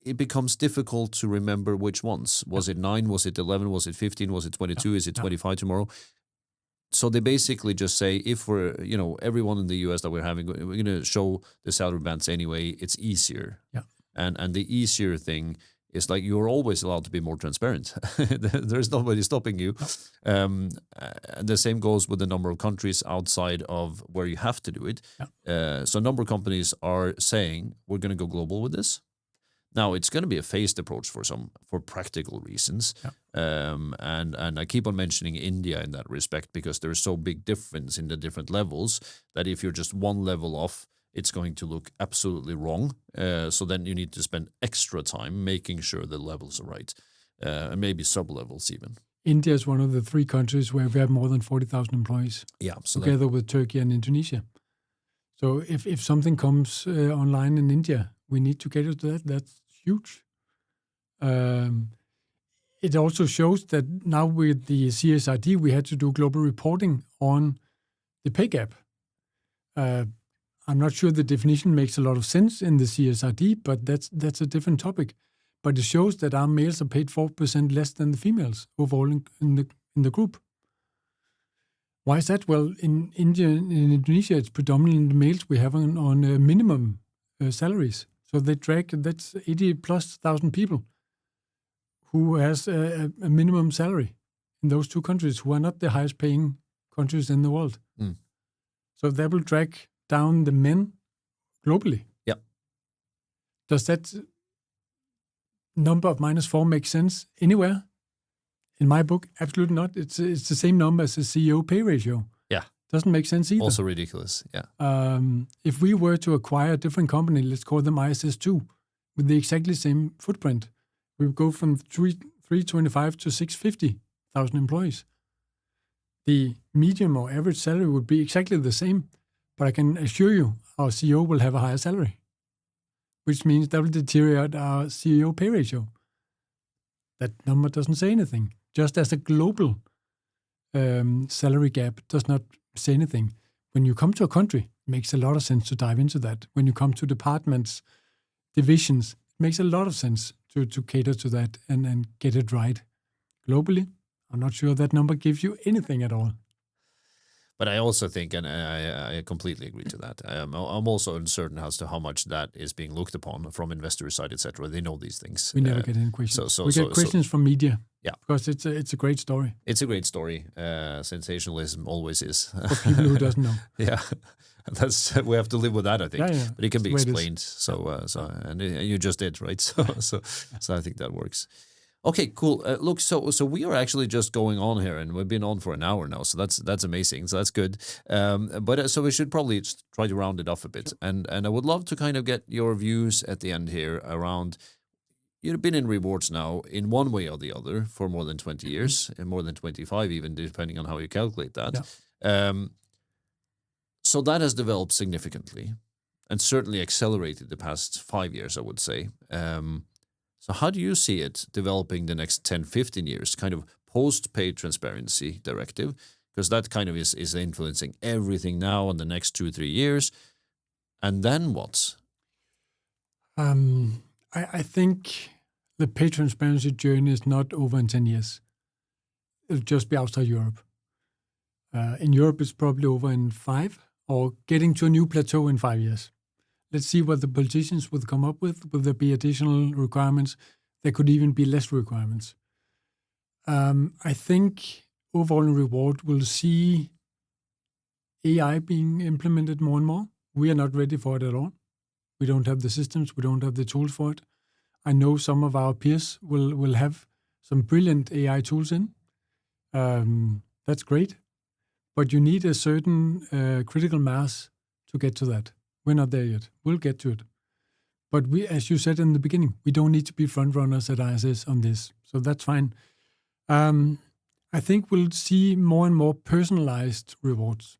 it becomes difficult to remember which ones. Was it 9? Was it 11? Was it 15? Was it 22? Is it 25 tomorrow? So they basically just say, if we're, everyone in the US that we're having, we're going to show the salary bands anyway. It's easier. Yeah. And the easier thing is like you're always allowed to be more transparent. There's nobody stopping you. The same goes with the number of countries outside of where you have to do it. Yeah. So a number of companies are saying, we're going to go global with this. Now, it's going to be a phased approach for practical reasons. Yeah. And I keep on mentioning India in that respect because there's so big difference in the different levels that if you're just one level off, it's going to look absolutely wrong. So then you need to spend extra time making sure the levels are right, and maybe sub-levels even. India is one of the 3 countries where we have more than 40,000 employees. Yeah, together with Turkey and Indonesia. So if something comes online in India, we need to cater to that. That's huge. It also shows that now with the CSRD, we had to do global reporting on the pay gap. I'm not sure the definition makes a lot of sense in the CSRD, but that's a different topic. But it shows that our males are paid 4% less than the females overall in the group. Why is that? Well, in India, in Indonesia, it's predominantly the males we have on minimum salaries. So they that's 80,000+ people who has a minimum salary in those two countries, who are not the highest paying countries in the world. Mm. So that will drag down the men globally. Yeah. Does that number of -4 make sense anywhere? In my book, absolutely not. It's the same number as the CEO pay ratio. Yeah. Doesn't make sense either. Also ridiculous, yeah. If we were to acquire a different company, let's call them ISS2, with the exactly same footprint, we would go from 325 to 650,000 employees. The medium or average salary would be exactly the same, but I can assure you our CEO will have a higher salary, which means that will deteriorate our CEO pay ratio. That number doesn't say anything. Just as a global salary gap does not say anything. When you come to a country, it makes a lot of sense to dive into that. When you come to departments, divisions, it makes a lot of sense to cater to that and get it right. Globally, I'm not sure that number gives you anything at all. But I also think, and I completely agree to that, I'm also uncertain as to how much that is being looked upon from investor side, etc. They know these things. We never get any questions. We get questions from media. Yeah. Because it's a great story. It's a great story. Sensationalism always is. For people who doesn't know. Yeah. We have to live with that, I think. Yeah. But it can be explained. And you just did, right? So I think that works. Okay, cool. Look, so we are actually just going on here, and we've been on for an hour now, so that's amazing. So that's good. But so we should probably try to round it off a bit, sure. And I would love to kind of get your views at the end here around. You've been in rewards now in one way or the other for more than 20 years, and more than 25 even, depending on how you calculate that. Yeah. So that has developed significantly, and certainly accelerated the past 5 years, I would say. So how do you see it developing the next 10, 15 years, kind of post-paid transparency directive? Because that kind of is influencing everything now in the next 2-3 years. And then what? I think the paid transparency journey is not over in 10 years. It'll just be outside Europe. In Europe, it's probably over in 5, or getting to a new plateau in 5 years. Let's see what the politicians would come up with. Will there be additional requirements? There could even be less requirements. I think overall in reward, we'll see AI being implemented more and more. We are not ready for it at all. We don't have the systems. We don't have the tools for it. I know some of our peers will have some brilliant AI tools in. That's great. But you need a certain critical mass to get to that. We're not there yet. We'll get to it. But we, as you said in the beginning, we don't need to be front runners at ISS on this. So that's fine. I think we'll see more and more personalized rewards,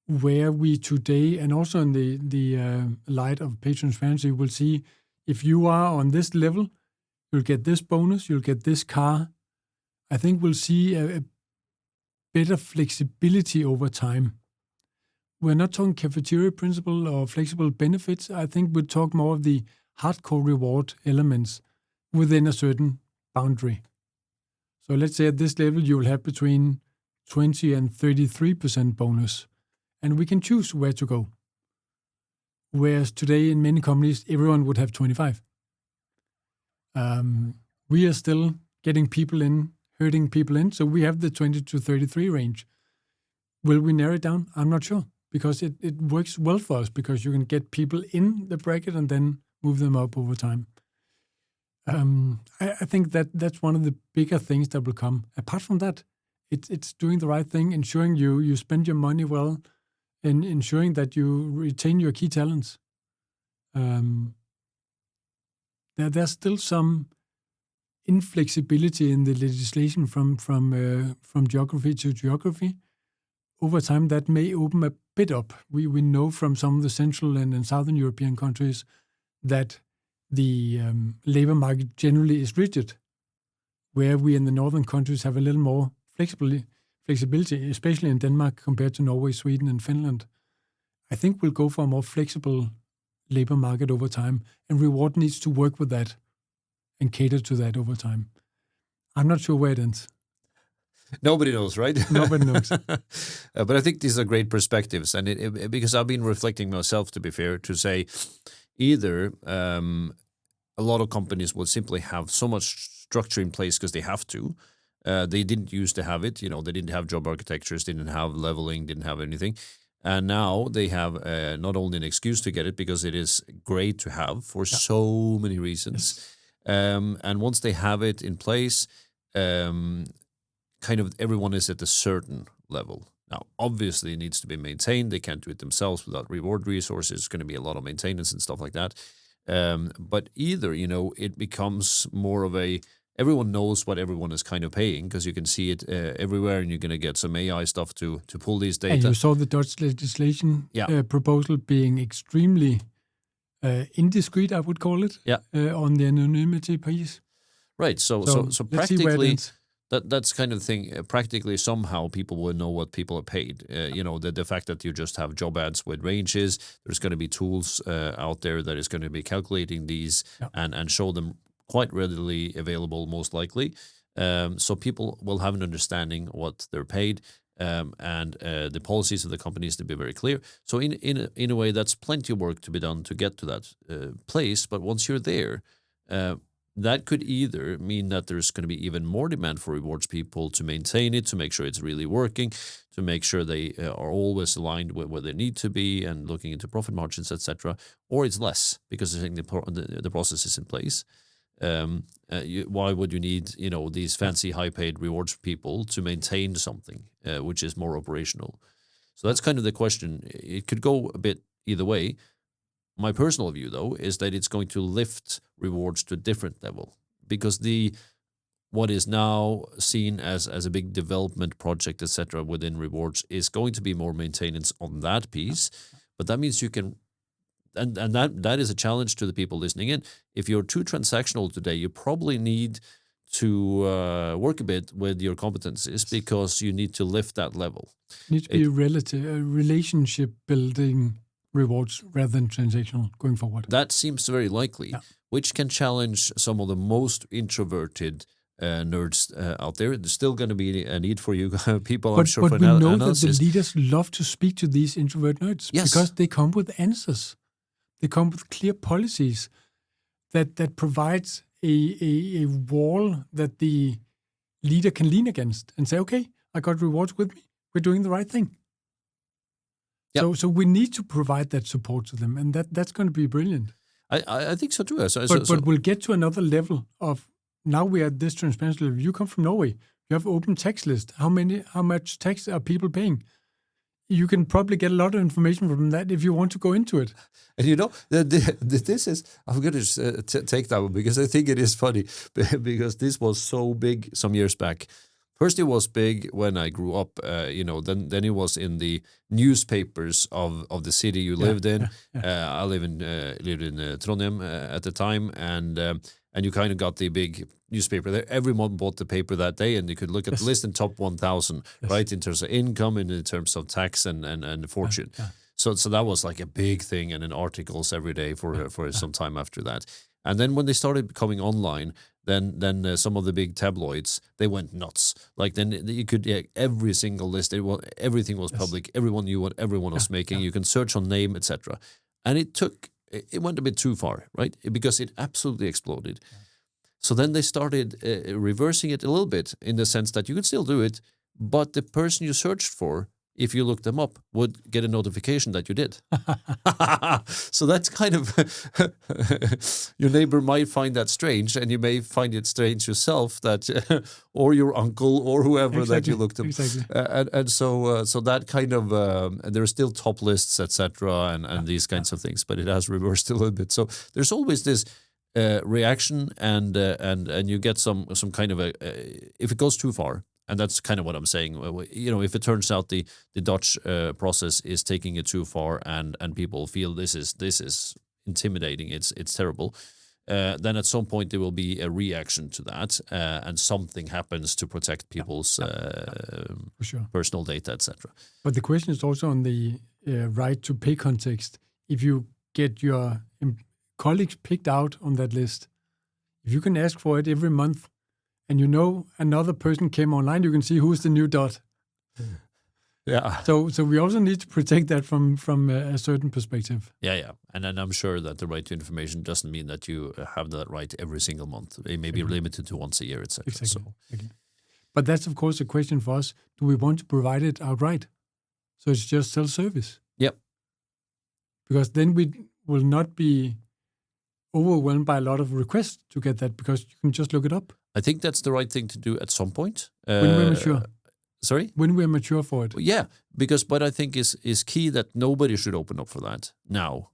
where we today, and also in the light of paid transparency, will see if you are on this level, you'll get this bonus, you'll get this car. I think we'll see a better flexibility over time. We're not talking cafeteria principle or flexible benefits. I think we'll talk more of the hardcore reward elements within a certain boundary. So let's say at this level, you will have between 20 and 33% bonus, and we can choose where to go. Whereas today in many companies, everyone would have 25. We are still getting people in, herding people in, so we have the 20 to 33 range. Will we narrow it down? I'm not sure. Because it works well for us, because you can get people in the bracket and then move them up over time. I think that's one of the bigger things that will come. Apart from that, it's doing the right thing, ensuring you spend your money well, and ensuring that you retain your key talents. There's still some inflexibility in the legislation from geography to geography. Over time, that may open a bit up. We know from some of the Central and Southern European countries that the labor market generally is rigid, where we in the northern countries have a little more flexibility, especially in Denmark compared to Norway, Sweden, and Finland. I think we'll go for a more flexible labor market over time, and reward needs to work with that and cater to that over time. I'm not sure where it ends. Nobody knows, right? Nobody knows. But I think these are great perspectives, and because I've been reflecting myself, to be fair, to say either a lot of companies will simply have so much structure in place because they have to. They didn't used to have it. They didn't have job architectures, didn't have leveling, didn't have anything. And now they have not only an excuse to get it because it is great to have for so many reasons. Yes. And once they have it in place, kind of everyone is at a certain level. Now, obviously, it needs to be maintained. They can't do it themselves without reward resources. It's going to be a lot of maintenance and stuff like that. But either, it becomes more of everyone knows what everyone is kind of paying because you can see it everywhere, and you're going to get some AI stuff to pull these data. And you saw the Dutch legislation proposal being extremely indiscreet, I would call it, on the anonymity piece. Right. So practically, that's kind of thing. Practically, somehow people will know what people are paid. The fact that you just have job ads with ranges, there's going to be tools out there that is going to be calculating these and show them quite readily available, most likely. So people will have an understanding what they're paid, and the policies of the companies to be very clear. So in a way, that's plenty of work to be done to get to that place. But once you're there, that could either mean that there's going to be even more demand for rewards people to maintain it, to make sure it's really working, to make sure they are always aligned with where they need to be and looking into profit margins, etc. Or it's less because I think the process is in place. Why would you need these fancy high-paid rewards people to maintain something which is more operational? So that's kind of the question. It could go a bit either way. My personal view, though, is that it's going to lift rewards to a different level because what is now seen as a big development project, etc., within rewards is going to be more maintenance on that piece. But that means you can. And that is a challenge to the people listening in. If you're too transactional today, you probably need to work a bit with your competencies because you need to lift that level. It needs to be relationship building rewards rather than transactional going forward. That seems very likely, which can challenge some of the most introverted nerds out there. There's still going to be a need for you people, I'm sure, for analysis. But we know that the leaders love to speak to these introvert nerds because they come with answers. They come with clear policies that provides a wall that the leader can lean against and say, okay, I got rewards with me. We're doing the right thing. Yep. So we need to provide that support to them, and that's going to be brilliant. I think so too. But we'll get to another level of, now we are at this transparency level. You come from Norway. You have open tax list. How much tax are people paying? You can probably get a lot of information from that if you want to go into it. And this is, I'm going to take that one because I think it is funny because this was so big some years back. First, it was big when I grew up, then it was in the newspapers of the city you lived in. I lived in Trondheim at the time, and you kind of got the big newspaper there. Everyone bought the paper that day, and you could look at the list in top 1,000, right, in terms of income and in terms of tax and fortune. So that was like a big thing, and in articles every day for some time after that. And then when they started coming online, then some of the big tabloids, they went nuts. Like then you could every single list, everything was public. Everyone knew what everyone was making. You can search on name, etc. And it went a bit too far, right? Because it absolutely exploded. So then they started reversing it a little bit in the sense that you could still do it, but the person you searched for, if you looked them up, would get a notification that you did. So that's kind of, your neighbor might find that strange, and you may find it strange yourself that, or your uncle or whoever that you looked up. Exactly. And so that kind of, there are still top lists, etc., and these kinds of things, but it has reversed a little bit. So there's always this reaction, and you get some kind of if it goes too far. And that's kind of what I'm saying. If it turns out the Dutch process is taking it too far, and people feel this is intimidating, it's terrible, then at some point there will be a reaction to that, and something happens to protect people's personal data, etc. But the question is also on the right to pay context. If you get your colleagues picked out on that list, if you can ask for it every month, and you know another person came online, you can see who's the new dot. Yeah. So we also need to protect that from a certain perspective. Yeah. And then I'm sure that the right to information doesn't mean that you have that right every single month. It may be limited to once a year, etc. Exactly. But that's, of course, a question for us. Do we want to provide it outright? So it's just self-service? Yep. Because then we will not be overwhelmed by a lot of requests to get that, because you can just look it up. I think that's the right thing to do at some point. When we're mature. Sorry? When we're mature for it. Yeah, because what I think is key that nobody should open up for that now.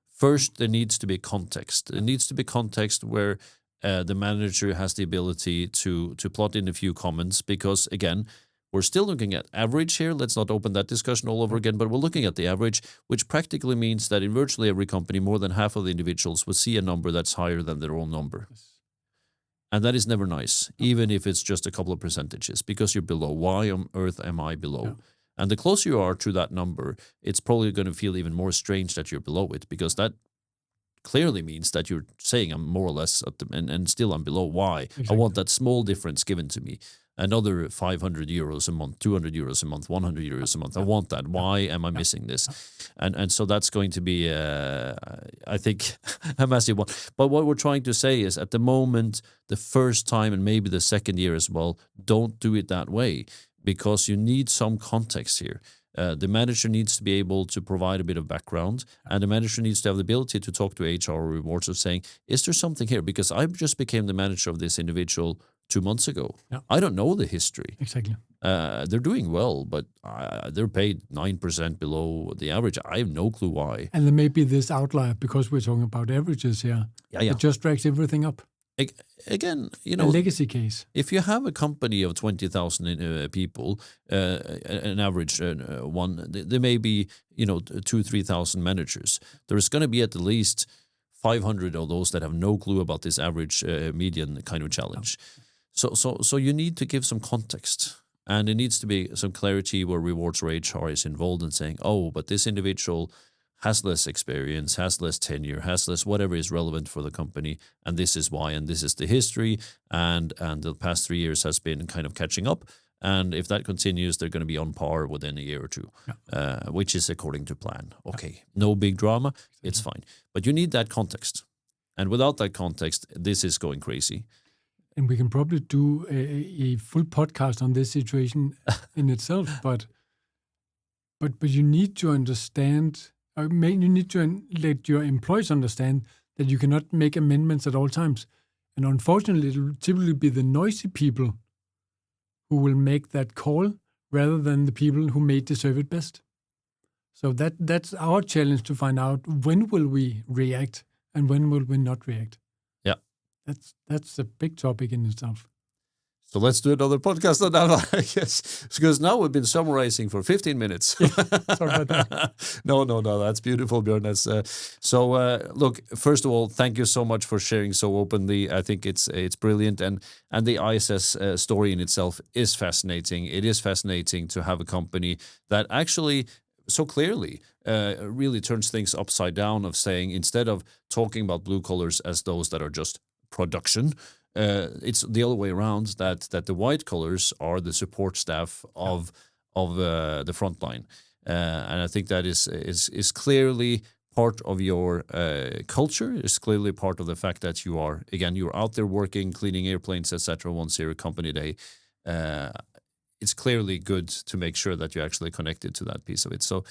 First, there needs to be context. There needs to be context where the manager has the ability to plot in a few comments, because, again, we're still looking at average here. Let's not open that discussion all over again, but we're looking at the average, which practically means that in virtually every company, more than half of the individuals will see a number that's higher than their own number. And that is never nice, even if it's just a couple of percentages, because you're below. Why on earth am I below? Yeah. And the closer you are to that number, it's probably going to feel even more strange that you're below it, because that clearly means that you're saying I'm more or less at and still I'm below. Why? Exactly. I want that small difference given to me. Another 500 euros a month, 200 euros a month, 100 euros a month. I want that. Why am I missing this? And so that's going to be, I think, a massive one. But what we're trying to say is, at the moment, the first time and maybe the second year as well, don't do it that way, because you need some context here. The manager needs to be able to provide a bit of background, and the manager needs to have the ability to talk to HR or rewards of saying, is there something here? Because I just became the manager of this individual 2 months ago. Yeah. I don't know the history. Exactly. They're doing well, but they're paid 9% below the average. I have no clue why. And there may be this outlier, because we're talking about averages here. Yeah. It just drags everything up. Again, a legacy case. If you have a company of 20,000 people, an average one, there may be 2,000-3,000 managers. There's going to be at least 500 of those that have no clue about this average median kind of challenge. So you need to give some context, and there needs to be some clarity where rewards or HR is involved in saying, oh, but this individual has less experience, has less tenure, has less whatever is relevant for the company, and this is why, and this is the history, and the past 3 years has been kind of catching up, and if that continues, they're going to be on par within a year or two, which is according to plan. Okay, no big drama, it's fine. But you need that context, and without that context, this is going crazy. And we can probably do a full podcast on this situation in itself, but you need to understand, you need to let your employees understand that you cannot make amendments at all times. And unfortunately, it will typically be the noisy people who will make that call rather than the people who may deserve it best. So that's our challenge, to find out when will we react and when will we not react. That's a big topic in itself. So let's do another podcast on that, I guess, because now we've been summarizing for 15 minutes. Sorry about that. No, that's beautiful, Bjørn. Look, first of all, thank you so much for sharing so openly. I think it's brilliant, and the ISS story in itself is fascinating. It is fascinating to have a company that actually so clearly really turns things upside down, of saying, instead of talking about blue collars as those that are just production, it's the other way around, that the white collars are the support staff of the front line, and I think that is clearly part of your culture. It's clearly part of the fact that you're out there working, cleaning airplanes, etc. once a company day. It's clearly good to make sure that you're actually connected to that piece of it. So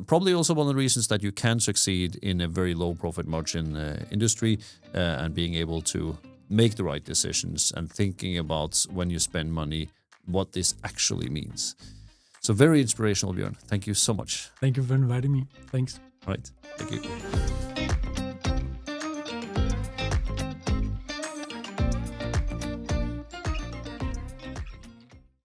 probably also one of the reasons that you can succeed in a very low profit margin industry, and being able to make the right decisions and thinking about, when you spend money, what this actually means. So very inspirational, Bjørn. Thank you so much. Thank you for inviting me. Thanks. All right. Thank you.